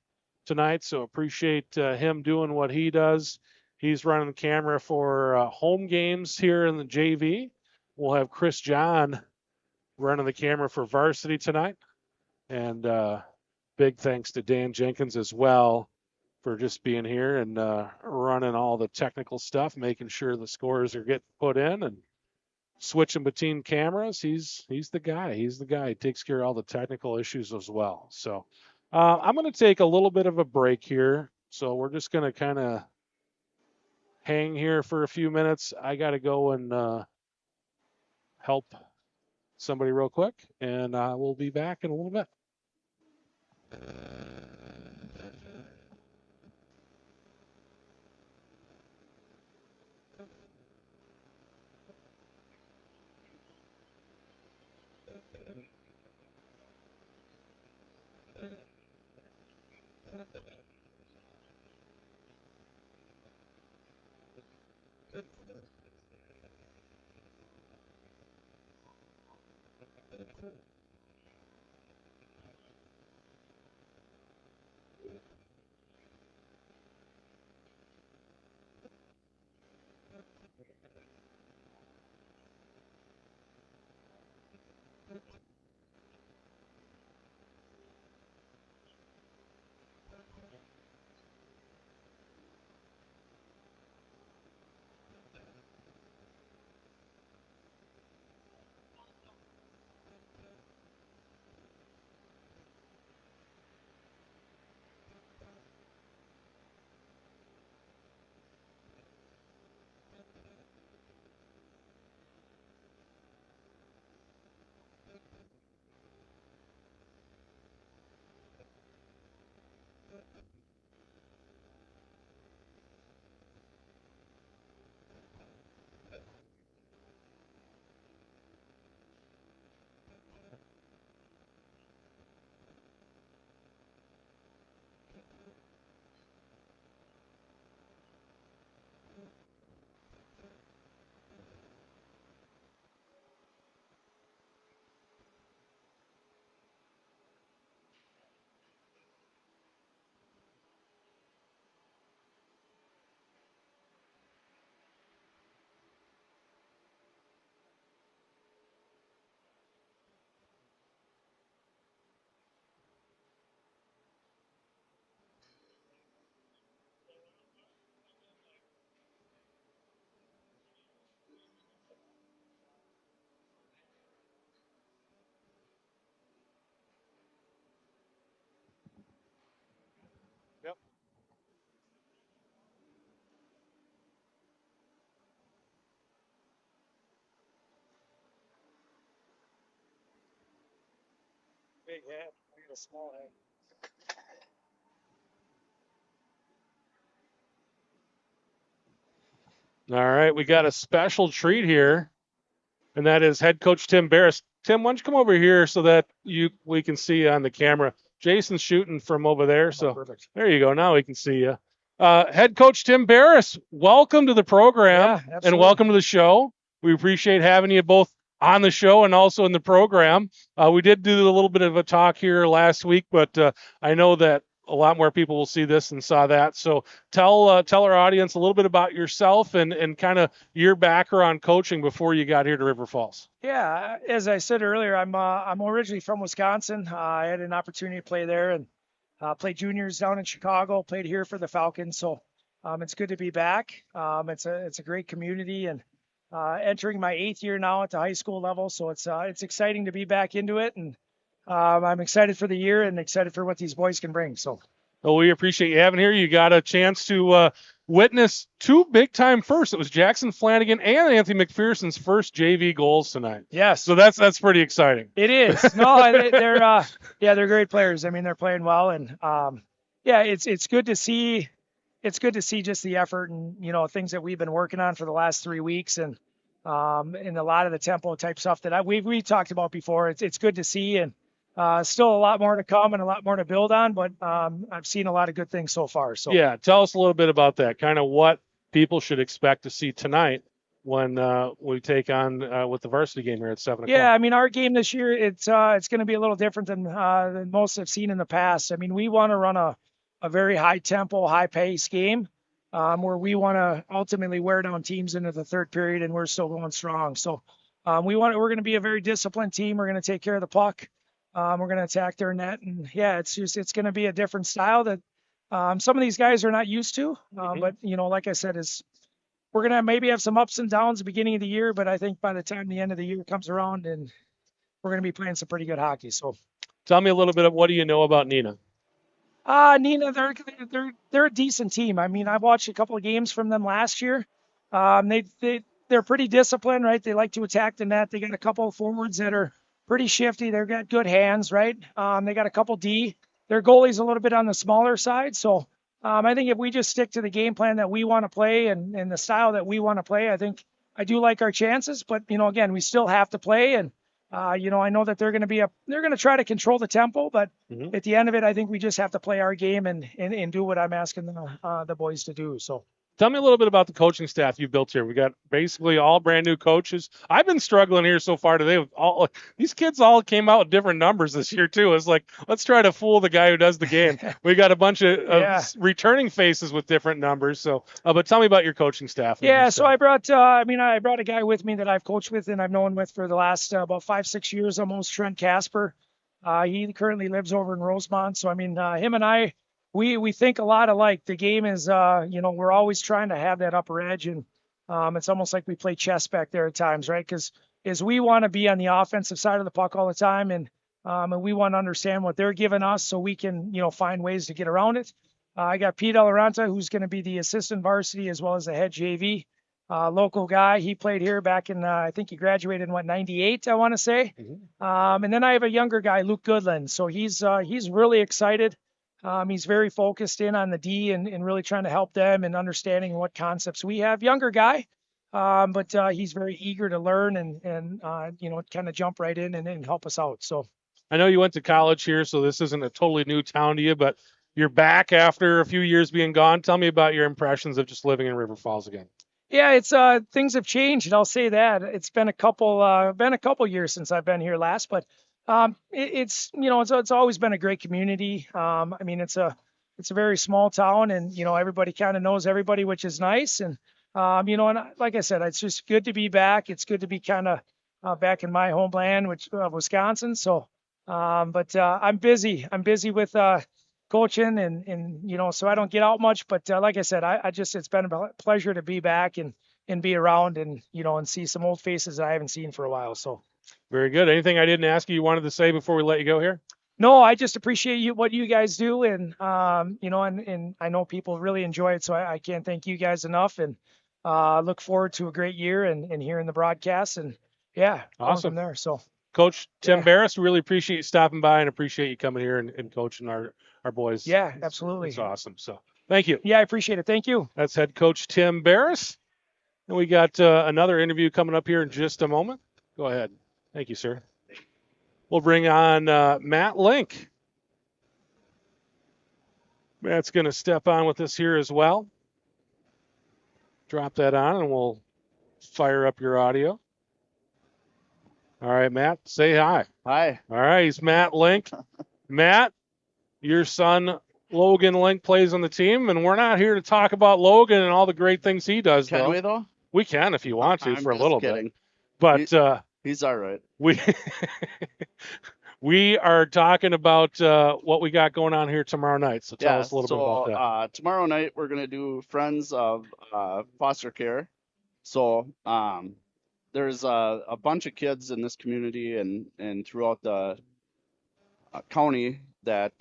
tonight, so appreciate him doing what he does. He's running the camera for home games here in the JV. We'll have Chris John running the camera for varsity tonight. And big thanks to Dan Jenkins as well for just being here and running all the technical stuff, making sure the scores are getting put in and switching between cameras. He's the guy. He's the guy who takes care of all the technical issues as well. So I'm going to take a little bit of a break here. So we're just going to kind of hang here for a few minutes. I got to go and help somebody real quick, and we'll be back in a little bit. big head. I got a small head. All right, we got a special treat here, and that is head coach Tim Barris. Tim, why don't you come over here so that we can see you on the camera. Jason's shooting from over there, so Perfect. there you go. Now we can see you. Head coach Tim Barris, welcome to the program and welcome to the show. We appreciate having you both on the show and also in the program. We did do a little bit of a talk here last week, but I know that a lot more people will see this and saw that. So tell our audience a little bit about yourself and kind of your background coaching before you got here to River Falls. Yeah, as I said earlier, I'm originally from Wisconsin. I had an opportunity to play there and played juniors down in Chicago. Played here for the Falcons, so it's good to be back. It's a great community and entering my 8th year now at the high school level, so it's exciting to be back into it and. I'm excited for the year and excited for what these boys can bring. So, well, we appreciate you having here. You got a chance to witness 2 big-time firsts. It was Jackson Flanagan and Anthony McPherson's first JV goals tonight. Yes. So that's pretty exciting. It is. No, they're great players. I mean, they're playing well, and it's good to see. It's good to see just the effort and things that we've been working on for the last 3 weeks and a lot of the tempo type stuff that we talked about before. It's good to see and. Still a lot more to come and a lot more to build on, but I've seen a lot of good things so far. So yeah, tell us a little bit about that, kind of what people should expect to see tonight when we take on with the varsity game here at 7:00. Yeah, I mean our game this year it's going to be a little different than most I've seen in the past. I mean we want to run a very high tempo, high pace game where we want to ultimately wear down teams into the third period and we're still going strong. So we're going to be a very disciplined team. We're going to take care of the puck. We're going to attack their net, and yeah, it's going to be a different style that some of these guys are not used to. But like I said, we're going to maybe have some ups and downs at the beginning of the year, but I think by the time the end of the year comes around, and we're going to be playing some pretty good hockey. So, tell me a little bit of what do you know about Neenah? Neenah, they're a decent team. I mean, I've watched a couple of games from them last year. They're pretty disciplined, right? They like to attack the net. They got a couple of forwards that are pretty shifty. They've got good hands, right? They got a couple D. Their goalie's a little bit on the smaller side. So I think if we just stick to the game plan that we want to play and the style that we want to play, I do like our chances. But, again, we still have to play. And, I know that they're going to try to control the tempo. But at the end of it, I think we just have to play our game and do what I'm asking the boys to do. So. Tell me a little bit about the coaching staff you built here. We got basically all brand new coaches. I've been struggling here so far today. These kids all came out with different numbers this year too. It's like, let's try to fool the guy who does the game. We got a bunch of returning faces with different numbers. So, but tell me about your coaching staff. Yeah, so I brought a guy with me that I've coached with and I've known with for the last about 5-6 years almost, Trent Casper. He currently lives over in Rosemont. So, him and I, we think a lot alike. The game is, we're always trying to have that upper edge, and it's almost like we play chess back there at times, right? Because we want to be on the offensive side of the puck all the time, and we want to understand what they're giving us so we can, find ways to get around it. I got Pete Alaranta, who's going to be the assistant varsity as well as the head JV. Local guy. He played here back in, I think he graduated in 98, I want to say. And then I have a younger guy, Luke Goodland. So he's really excited. He's very focused in on the D and really trying to help them and understanding what concepts we have. Younger guy, but he's very eager to learn and kind of jump right in and help us out. So I know you went to college here, so this isn't a totally new town to you, but you're back after a few years being gone. Tell me about your impressions of just living in River Falls again. Yeah, it's things have changed, and I'll say that it's been a couple years since I've been here last, but it's always been a great community. It's a very small town, and everybody kind of knows everybody, which is nice. And and like I said, it's just good to be back. It's good to be kind of back in my homeland, which Wisconsin. So, but I'm busy. I'm busy with coaching, and so I don't get out much. But like I said, it's been a pleasure to be back and be around and and see some old faces that I haven't seen for a while. So. Very good. Anything I didn't ask you wanted to say before we let you go here? No, I just appreciate what you guys do, and and I know people really enjoy it, so I can't thank you guys enough, and look forward to a great year and hearing the broadcast, and yeah, awesome from there. So Coach Tim Yeah. Barris, we really appreciate you stopping by and appreciate you coming here and coaching our boys. Yeah, absolutely. It's awesome. So thank you. Yeah, I appreciate it. Thank you. That's head coach Tim Barris. And we got another interview coming up here in just a moment. Go ahead. Thank you, sir. We'll bring on Matt Link. Matt's going to step on with us here as well. Drop that on and we'll fire up your audio. All right, Matt, say hi. Hi. All right, he's Matt Link. Matt, your son Logan Link plays on the team, and we're not here to talk about Logan and all the great things he does. Can we though? We can if you want to I'm for a just little kidding. bit. But He's all right. we are talking about what we got going on here tomorrow night. So tell us a little bit about that. Tomorrow night we're gonna do Friends of Foster Care. So there's a bunch of kids in this community and throughout the county that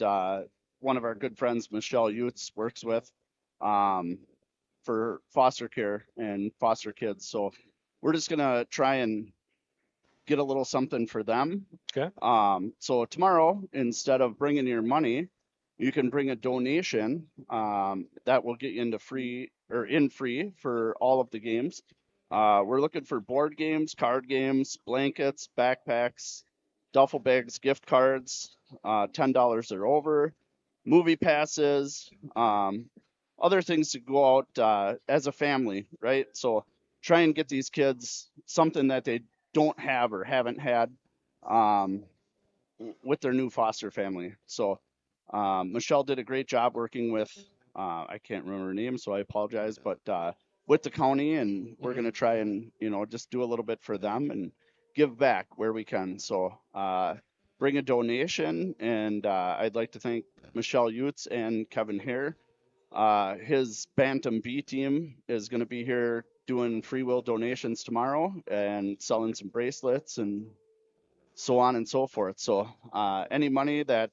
one of our good friends, Michelle Utes, works with for foster care and foster kids. So we're just gonna try and get a little something for them. Okay. So tomorrow, instead of bringing your money, you can bring a donation that will get you into free for all of the games. We're looking for board games, card games, blankets, backpacks, duffel bags, gift cards, $10 or over, movie passes, other things to go out as a family, right? So try and get these kids something that they don't have or haven't had with their new foster family. So Michelle did a great job working with, I can't remember her name, so I apologize, but with the county, and we're going to try and, just do a little bit for them and give back where we can. So bring a donation, and I'd like to thank Michelle Utes and Kevin Hare. His Bantam B team is going to be here doing free will donations tomorrow and selling some bracelets and so on and so forth. So any money that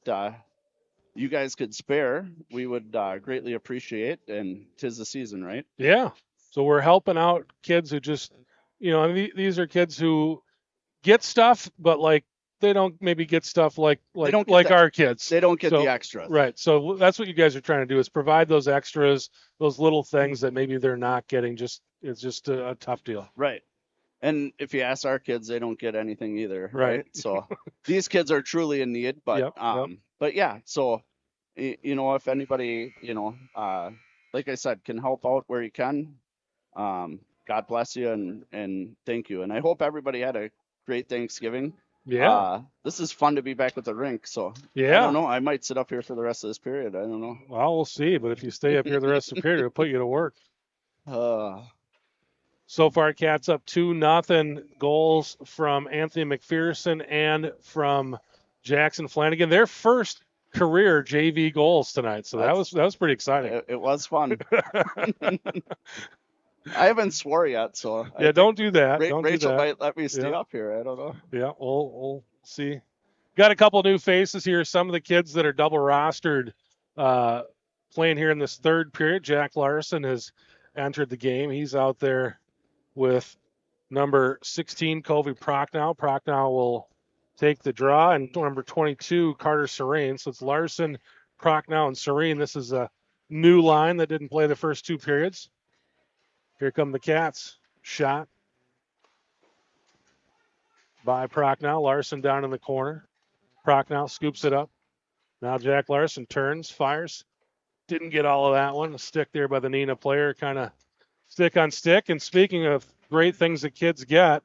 you guys could spare, we would greatly appreciate. And 'tis the season, right? Yeah. So we're helping out kids who just, these are kids who get stuff, but like they don't maybe get stuff like our kids. They don't get the extras. Right. So that's what you guys are trying to do is provide those extras, those little things that maybe they're not getting. It's just a tough deal. Right. And if you ask our kids, they don't get anything either. Right. So these kids are truly in need, but, Yep. But yeah, so, if anybody, like I said, can help out where you can, God bless you and thank you. And I hope everybody had a great Thanksgiving. Yeah. This is fun to be back with the rink. So yeah. I don't know. I might sit up here for the rest of this period. I don't know. Well, we'll see. But if you stay up here the rest of the period, it'll put you to work. So far, Cats up 2-0. Goals from Anthony McPherson and from Jackson Flanagan. Their first career JV goals tonight. So that was pretty exciting. It was fun. I haven't swore yet, so don't do that. Rachel might let me stay up here. I don't know. Yeah, we'll see. Got a couple new faces here. Some of the kids that are double rostered playing here in this third period. Jack Larson has entered the game. He's out there with number 16, Colby Prochnow. Prochnow will take the draw, and number 22, Carter Serene. So it's Larson, Prochnow, and Serene. This is a new line that didn't play the first two periods. Here come the Cats. Shot by Prochnow. Larson down in the corner. Prochnow scoops it up. Now Jack Larson turns, fires. Didn't get all of that one. A stick there by the Neenah player, kind of stick on stick. And speaking of great things that kids get,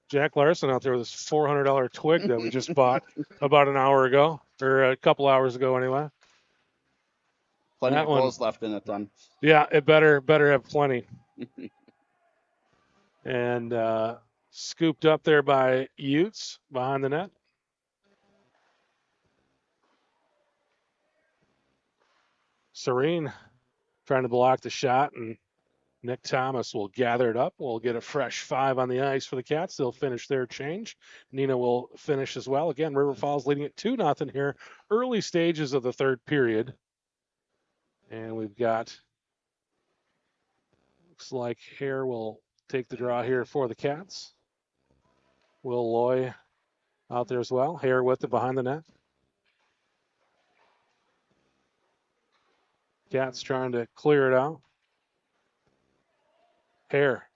Jack Larson out there with this $400 twig that we just bought about an hour ago, or a couple hours ago anyway. Plenty of goals left in it then. Yeah, it better have plenty. And scooped up there by Utes behind the net. Serene trying to block the shot, and Nick Thomas will gather it up. We'll get a fresh 5 on the ice for the Cats. They'll finish their change. Neenah will finish as well. Again, River Falls leading it 2-0 here. Early stages of the third period. And we've got, looks like Hare will take the draw here for the Cats. Will Loy out there as well. Hare with it behind the net. Cats trying to clear it out. Hare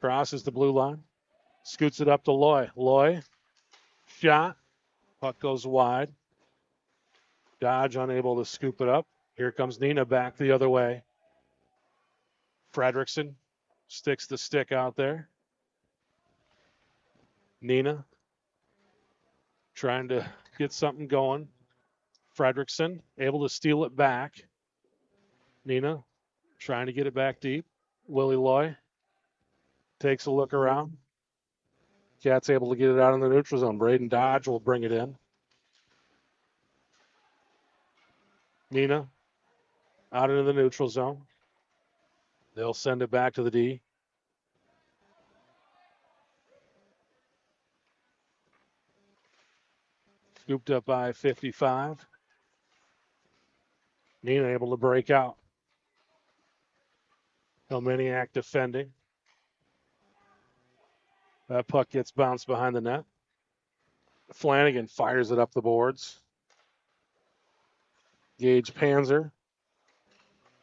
crosses the blue line. Scoots it up to Loy. Loy, shot. Puck goes wide. Dodge unable to scoop it up. Here comes Neenah back the other way. Fredrickson sticks the stick out there. Neenah trying to get something going. Fredrickson able to steal it back. Neenah trying to get it back deep. Willie Loy takes a look around. Cat's able to get it out in the neutral zone. Braden Dodge will bring it in. Neenah out into the neutral zone. They'll send it back to the D. Scooped up by 55. Neenah able to break out. Helminiak defending. That puck gets bounced behind the net. Flanagan fires it up the boards. Gage Panzer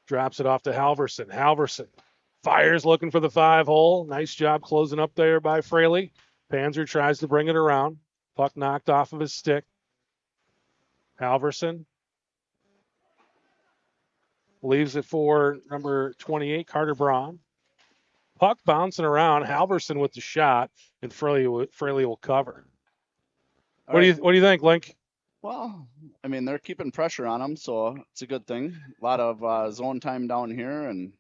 drops it off to Halverson. Halverson fires looking for the 5-hole. Nice job closing up there by Fraley. Panzer tries to bring it around. Puck knocked off of his stick. Halverson leaves it for number 28, Carter Braun. Puck bouncing around. Halverson with the shot, and Fraley will cover. What do you think, Link? Well, I mean, they're keeping pressure on them, so it's a good thing. A lot of zone time down here, and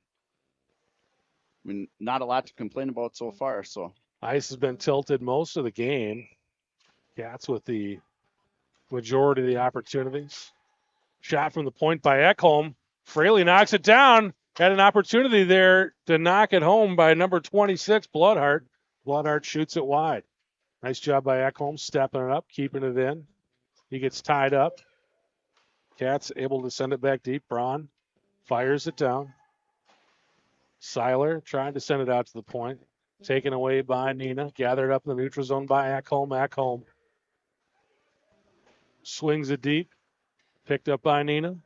I mean, not a lot to complain about so far. So Ice has been tilted most of the game. Cats with the majority of the opportunities. Shot from the point by Ekholm. Fraley knocks it down. Had an opportunity there to knock it home by number 26, Bloodhart. Bloodhart shoots it wide. Nice job by Ekholm, stepping it up, keeping it in. He gets tied up. Cats able to send it back deep. Braun fires it down. Seiler trying to send it out to the point. Taken away by Neenah. Gathered up in the neutral zone by Ekholm. Ekholm swings it deep. Picked up by Neenah.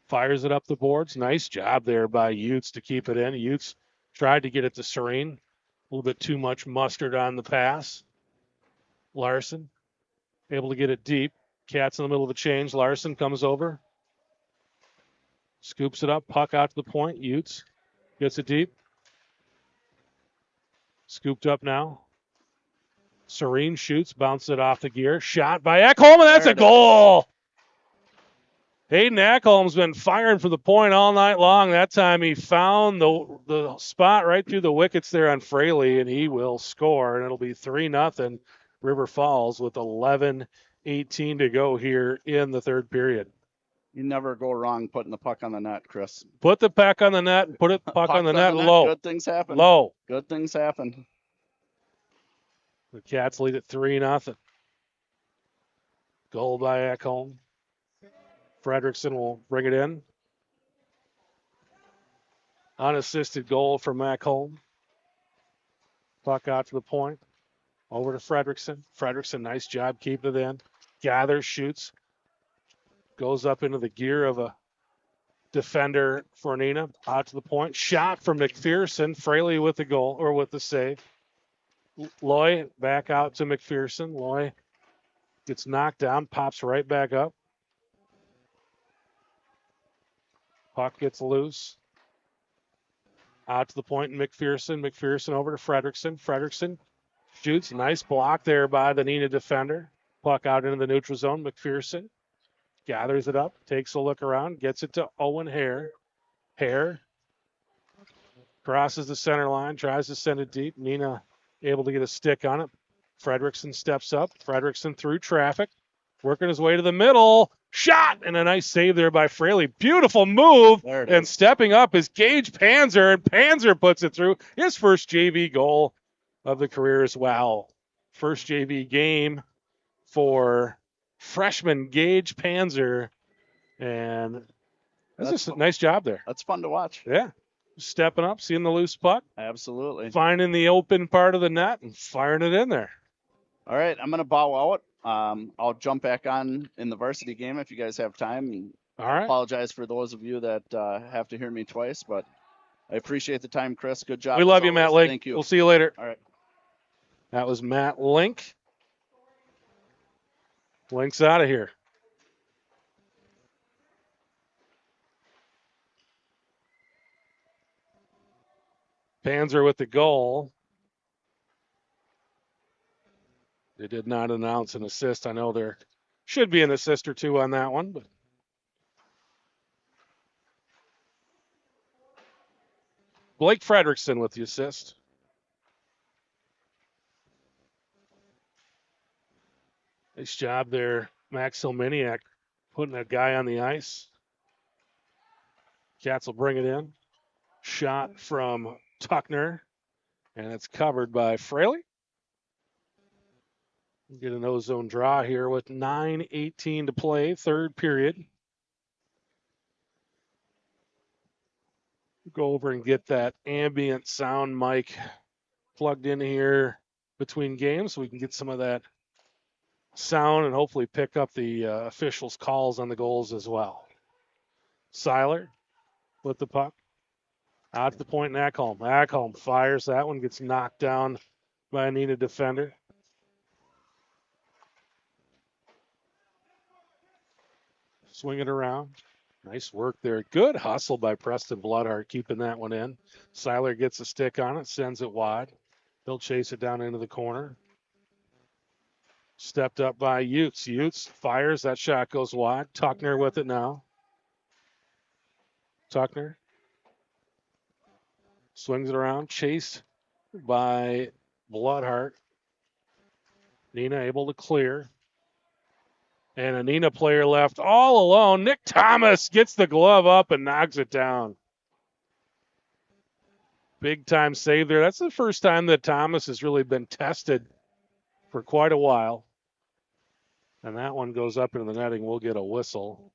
Fires it up the boards. Nice job there by Utes to keep it in. Utes tried to get it to Serene. A little bit too much mustard on the pass. Larson able to get it deep. Cats in the middle of a change. Larson comes over. Scoops it up. Puck out to the point. Utes gets it deep. Scooped up now. Serene shoots. Bounces it off the gear. Shot by Ekholm, and that's a goal. Hayden Ekholm's been firing from the point all night long. That time he found the spot right through the wickets there on Fraley, and he will score, and it'll be 3-0 River Falls with 11:18 to go here in the third period. you never go wrong putting the puck on the net, Chris. Put the puck on the net and put the puck on the net low. Good things happen. Low. Good things happen. The Cats lead at 3-0. Goal by Ekholm. Fredrickson will bring it in. Unassisted goal from Ekholm. Puck out to the point. Over to Fredrickson. Fredrickson, nice job keeping it in. Gathers, shoots. Goes up into the gear of a defender for Neenah. Out to the point. Shot from McPherson. Fraley with the goal, or with the save. Loy back out to McPherson. Loy gets knocked down, pops right back up. Puck gets loose. Out to the point, McPherson. McPherson over to Fredrickson. Fredrickson shoots. Nice block there by the Neenah defender. Puck out into the neutral zone. McPherson gathers it up, takes a look around, gets it to Owen Hare. Hare crosses the center line, tries to send it deep. Neenah able to get a stick on it. Fredrickson steps up. Fredrickson through traffic, working his way to the middle. Shot, and a nice save there by Fraley. Beautiful move, and stepping up is Gage Panzer, and Panzer puts it through. His first JV goal of the career as well. First JV game for freshman Gage Panzer, and that's just a nice job there. That's fun to watch. Yeah. stepping up, seeing the loose puck, Absolutely. finding the open part of the net and firing it in there. All right, I'm going to bow out. I'll jump back on in the varsity game if you guys have time. And All right. apologize for those of you that have to hear me twice, but I appreciate the time, Chris. Good job. We love you, Matt Link. Thank you. We'll see you later. All right. That was Matt Link. Link's out of here. Panzer with the goal. They did not announce an assist. I know there should be an assist or two on that one, but Blake Fredrickson with the assist. Nice job there, Max Hilmaniak, putting that guy on the ice. Cats will bring it in. Shot from Tuckner, and it's covered by Fraley. Get an ozone draw here with 9:18 to play, third period. Go over and get that ambient sound mic plugged in here between games so we can get some of that sound and hopefully pick up the officials' calls on the goals as well. Seiler with the puck. Out to the point, and Ackholm. Ackholm fires. That one gets knocked down by a Neenah defender. Swing it around. Nice work there. Good hustle by Preston Bloodhart, keeping that one in. Seiler gets a stick on it, sends it wide. They'll chase it down into the corner. Stepped up by Utes. Utes fires. That shot goes wide. Tuckner with it now. Tuckner swings it around. Chased by Bloodhart. Neenah able to clear. And a Neenah player left all alone. Nick Thomas gets the glove up and knocks it down. Big time save there. That's the first time that Thomas has really been tested for quite a while. And that one goes up into the netting. We'll get a whistle.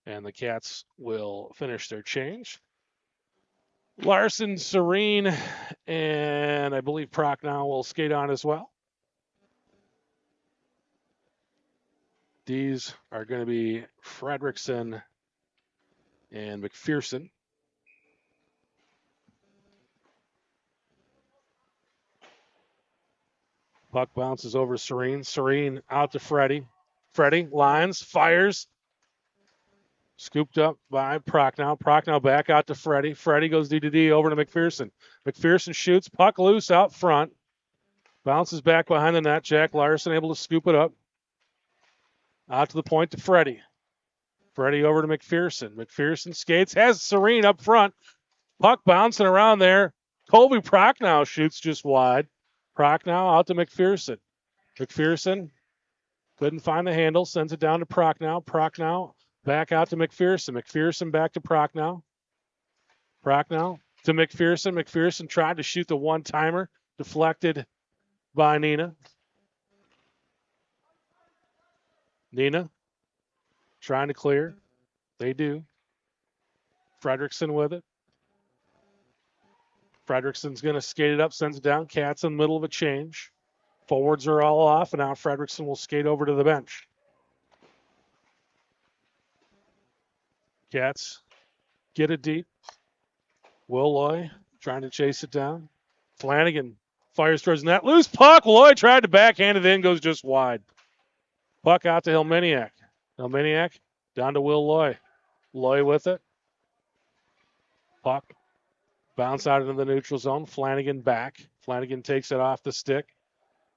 And the Cats will finish their change. Larson, Serene, and I believe Prochnow will skate on as well. These are going to be Fredrickson and McPherson. Puck bounces over Serene. Serene out to Freddie. Freddie lines, fires. Scooped up by Prochnow. Prochnow back out to Freddie. Freddie goes D-to-D over to McPherson. McPherson shoots. Puck loose out front. Bounces back behind the net. Jack Larson able to scoop it up. Out to the point to Freddie. Freddie over to McPherson. McPherson skates. Has Serene up front. Puck bouncing around there. Colby Prochnow shoots just wide. Prochnow out to McPherson. McPherson couldn't find the handle. Sends it down to Prochnow. Prochnow back out to McPherson. McPherson back to Prochnow. Prochnow to McPherson. McPherson tried to shoot the one-timer. Deflected by Neenah. Neenah trying to clear. They do. Fredrickson with it. Fredrickson's going to skate it up, sends it down. Cats in the middle of a change. Forwards are all off, and now Fredrickson will skate over to the bench. Cats get it deep. Will Loy trying to chase it down. Flanagan fires towards the net. Loose puck. Loy tried to backhand it in, goes just wide. Puck out to Hilmaniak. Hilmaniak down to Will Loy. Loy with it. Puck. Bounce out into the neutral zone. Flanagan back. Flanagan takes it off the stick.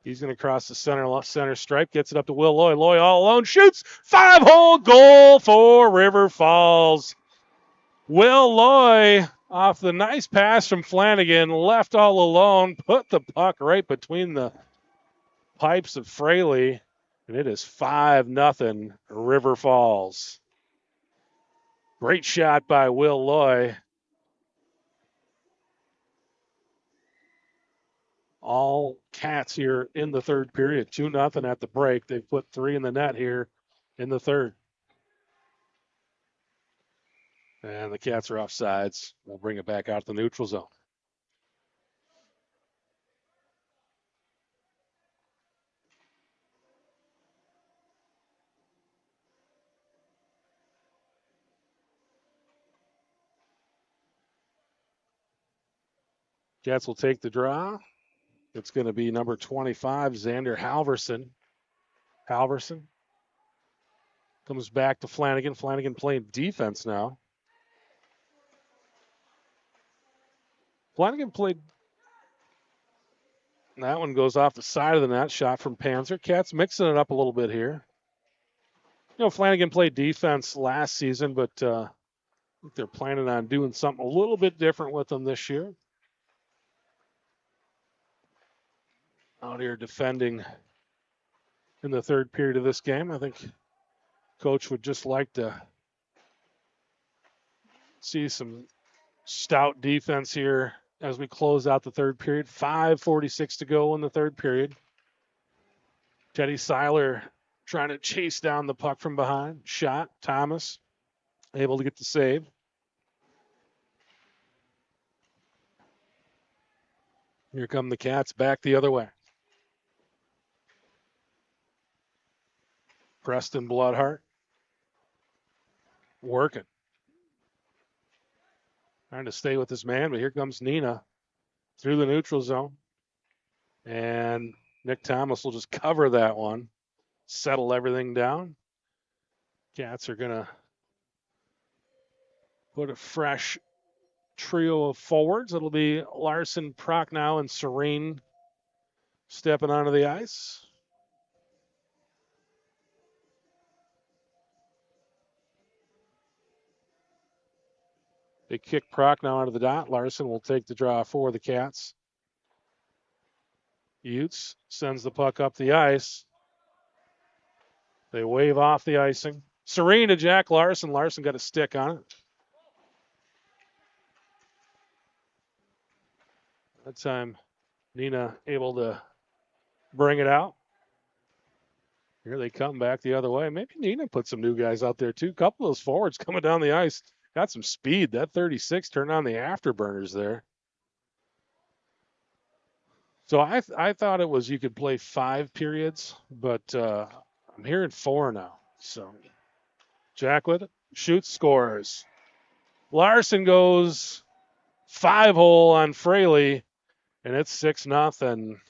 He's going to cross the center stripe. Gets it up to Will Loy. Loy all alone. Shoots. 5-hole goal for River Falls. Will Loy off the nice pass from Flanagan. Left all alone. Put the puck right between the pipes of Fraley. And it is 5-0 River Falls. Great shot by Will Loy. All Cats here in the third period. 2-0 at the break. They've put 3 in the net here in the third. And the Cats are offsides. We'll bring it back out to the neutral zone. Cats will take the draw. It's going to be number 25, Xander Halverson. Halverson comes back to Flanagan. Flanagan playing defense now. Flanagan played. That one goes off the side of the net. Shot from Panzer. Cats mixing it up a little bit here. You know, Flanagan played defense last season, but they're planning on doing something a little bit different with them this year. Out here defending in the third period of this game. I think Coach would just like to see some stout defense here as we close out the third period. 5:46 to go in the third period. Teddy Seiler trying to chase down the puck from behind. Shot. Thomas able to get the save. Here come the Cats back the other way. Preston Bloodhart working. Trying to stay with this man, but here comes Neenah through the neutral zone. And Nick Thomas will just cover that one, settle everything down. Cats are going to put a fresh trio of forwards. It'll be Larson, Prochnow, and Serene stepping onto the ice. They kick Prochnow out of the dot. Larson will take the draw for the Cats. Utes sends the puck up the ice. They wave off the icing. Serene to Jack Larson. Larson got a stick on it. That time, Neenah able to bring it out. Here they come back the other way. Maybe Neenah put some new guys out there too. A couple of those forwards coming down the ice. Got some speed. That 36 turned on the afterburners there. So I thought it was you could play 5 periods, but I'm hearing 4 now. So Jack with it. Shoots, scores. Larson goes 5-hole on Fraley, and it's 6-0.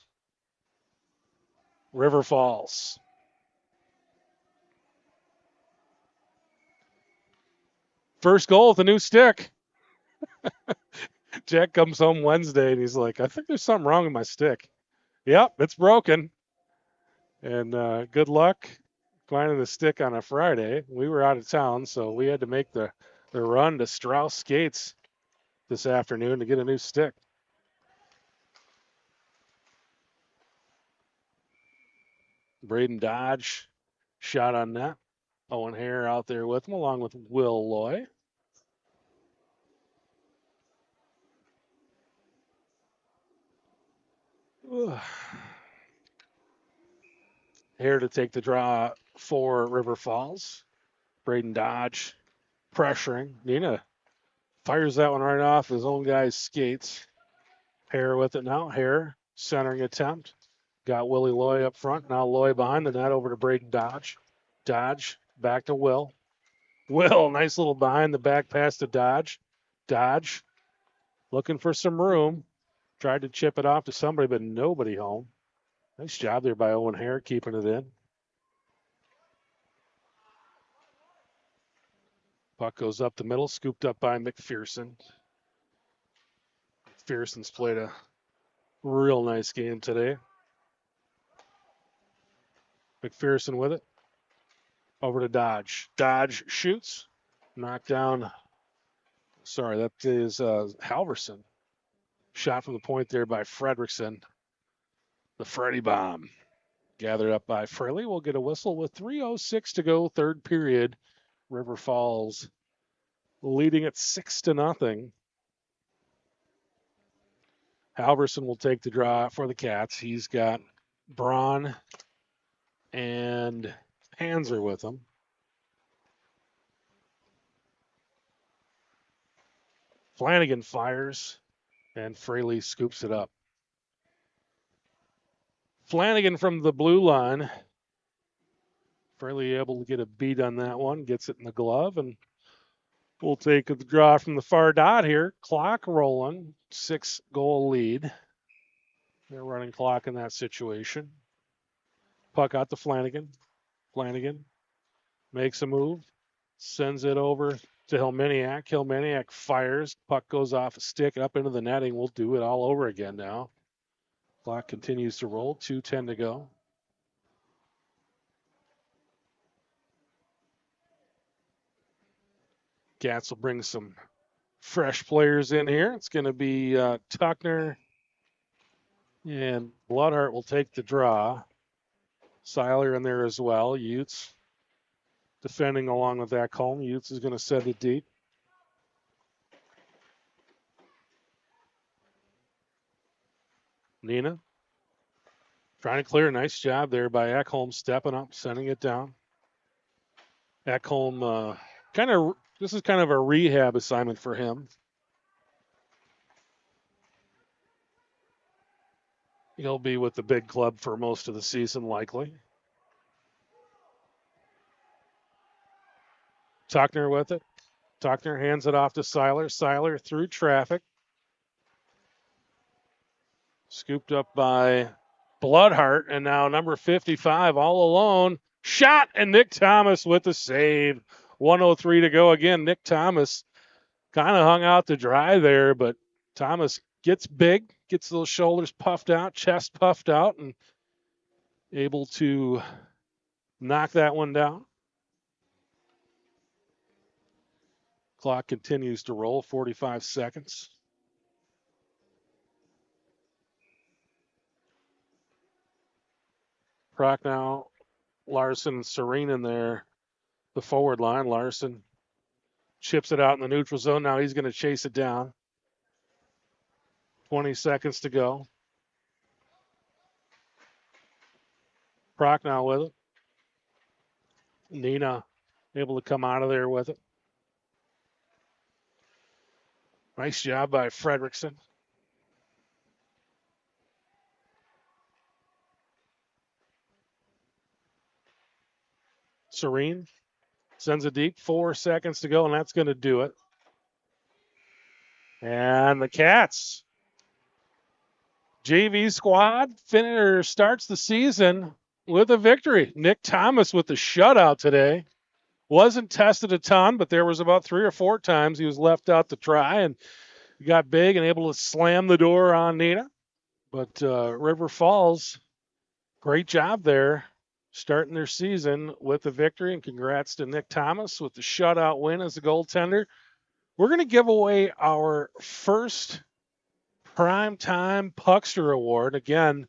River Falls. First goal with a new stick. Jack comes home Wednesday and he's like, I think there's something wrong with my stick. Yep, it's broken. And good luck finding the stick on a Friday. We were out of town, so we had to make the run to Strauss Skates this afternoon to get a new stick. Braden Dodge shot on net. Owen Hare out there with him, along with Will Loy. Here to take the draw for River Falls. Braden Dodge pressuring. Neenah fires that one right off his own guy's skates. Hare with it now. Hare centering attempt. Got Willie Loy up front. Now Loy behind the net over to Braden Dodge. Dodge back to Will. Will, nice little behind the back pass to Dodge. Dodge looking for some room. Tried to chip it off to somebody, but nobody home. Nice job there by Owen Hare keeping it in. Puck goes up the middle, scooped up by McPherson. McPherson's played a real nice game today. McPherson with it. Over to Dodge. Dodge shoots. Knocked down. Sorry, that is Halverson. Shot from the point there by Fredrickson. The Freddy bomb. Gathered up by Fraley. We'll get a whistle with 3:06 to go, third period. River Falls leading at 6-0. Halverson will take the draw for the Cats. He's got Braun and Panzer with him. Flanagan fires, and Fraley scoops it up. Flanagan from the blue line. Fraley able to get a beat on that one, gets it in the glove, and we'll take the draw from the far dot here. Clock rolling, 6-goal lead. They're running clock in that situation. Puck out to Flanagan. Flanagan makes a move, sends it over to Helminiak. Helminiak fires. Puck goes off a stick up into the netting. We'll do it all over again now. Clock continues to roll. 2:10 to go. Cats will bring some fresh players in here. It's going to be Tuckner and Bloodhart will take the draw. Seiler in there as well. Utes defending along with Ekholm. Utes is going to set it deep. Neenah trying to clear. Nice job there by Ekholm, stepping up, sending it down. Ekholm, this is kind of a rehab assignment for him. He'll be with the big club for most of the season, likely. Tuckner with it. Tuckner hands it off to Seiler. Seiler through traffic. Scooped up by Bloodhart, and now number 55 all alone. Shot, and Nick Thomas with the save. 1:03 to go again. Nick Thomas kind of hung out to dry there, but Thomas gets big, gets those shoulders puffed out, chest puffed out, and able to knock that one down. Clock continues to roll, 45 seconds. Prochnow, Larson, and Serene in there. The forward line. Larson chips it out in the neutral zone. Now he's going to chase it down. 20 seconds to go. Prochnow with it. Neenah able to come out of there with it. Nice job by Fredrickson. Serene sends it deep. 4 seconds to go, and that's going to do it. And the Cats JV squad starts the season with a victory. Nick Thomas with the shutout today. Wasn't tested a ton, but there was about 3 or 4 times he was left out to try, and he got big and able to slam the door on Neenah. But River Falls, great job there, starting their season with a victory, and congrats to Nick Thomas with the shutout win as a goaltender. We're going to give away our first Primetime Puckster Award. Again,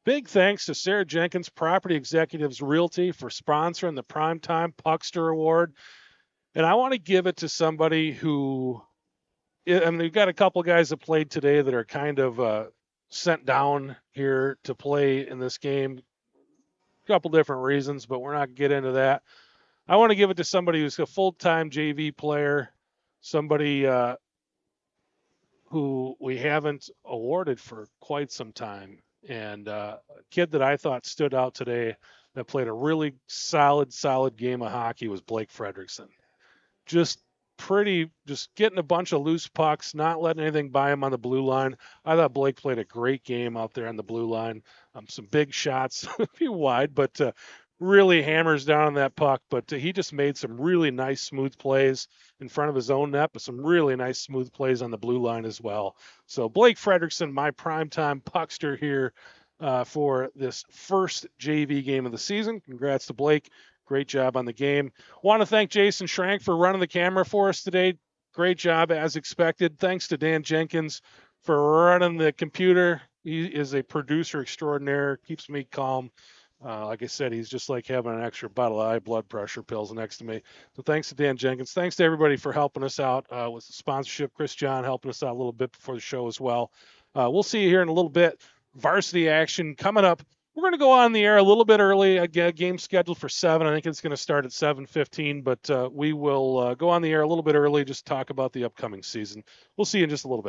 big thanks to Sarah Jenkins Property Executives Realty for sponsoring the Primetime Puckster Award. And I want to give it to somebody who, I mean, we've got a couple guys that played today that are kind of sent down here to play in this game. A couple different reasons, but we're not going to get into that. I want to give it to somebody who's a full-time JV player, somebody who we haven't awarded for quite some time. And a kid that I thought stood out today that played a really solid game of hockey was Blake Fredrickson. Just getting a bunch of loose pucks, not letting anything by him on the blue line. I thought Blake played a great game out there on the blue line. Some big shots, a few wide, but really hammers down on that puck. But he just made some really nice, smooth plays in front of his own net, but some really nice, smooth plays on the blue line as well. So Blake Fredrickson, my primetime puckster here for this first JV game of the season. Congrats to Blake. Great job on the game. Want to thank Jason Schrank for running the camera for us today. Great job as expected. Thanks to Dan Jenkins for running the computer. He is a producer extraordinaire, keeps me calm. Like I said, he's just like having an extra bottle of high blood pressure pills next to me. So thanks to Dan Jenkins. Thanks to everybody for helping us out with the sponsorship. Chris John helping us out a little bit before the show as well. We'll see you here in a little bit. Varsity action coming up We're going to go on the air a little bit early. A game scheduled for 7. I think it's going to start at 7:15, but we will go on the air a little bit early, just talk about the upcoming season. We'll see you in just a little bit.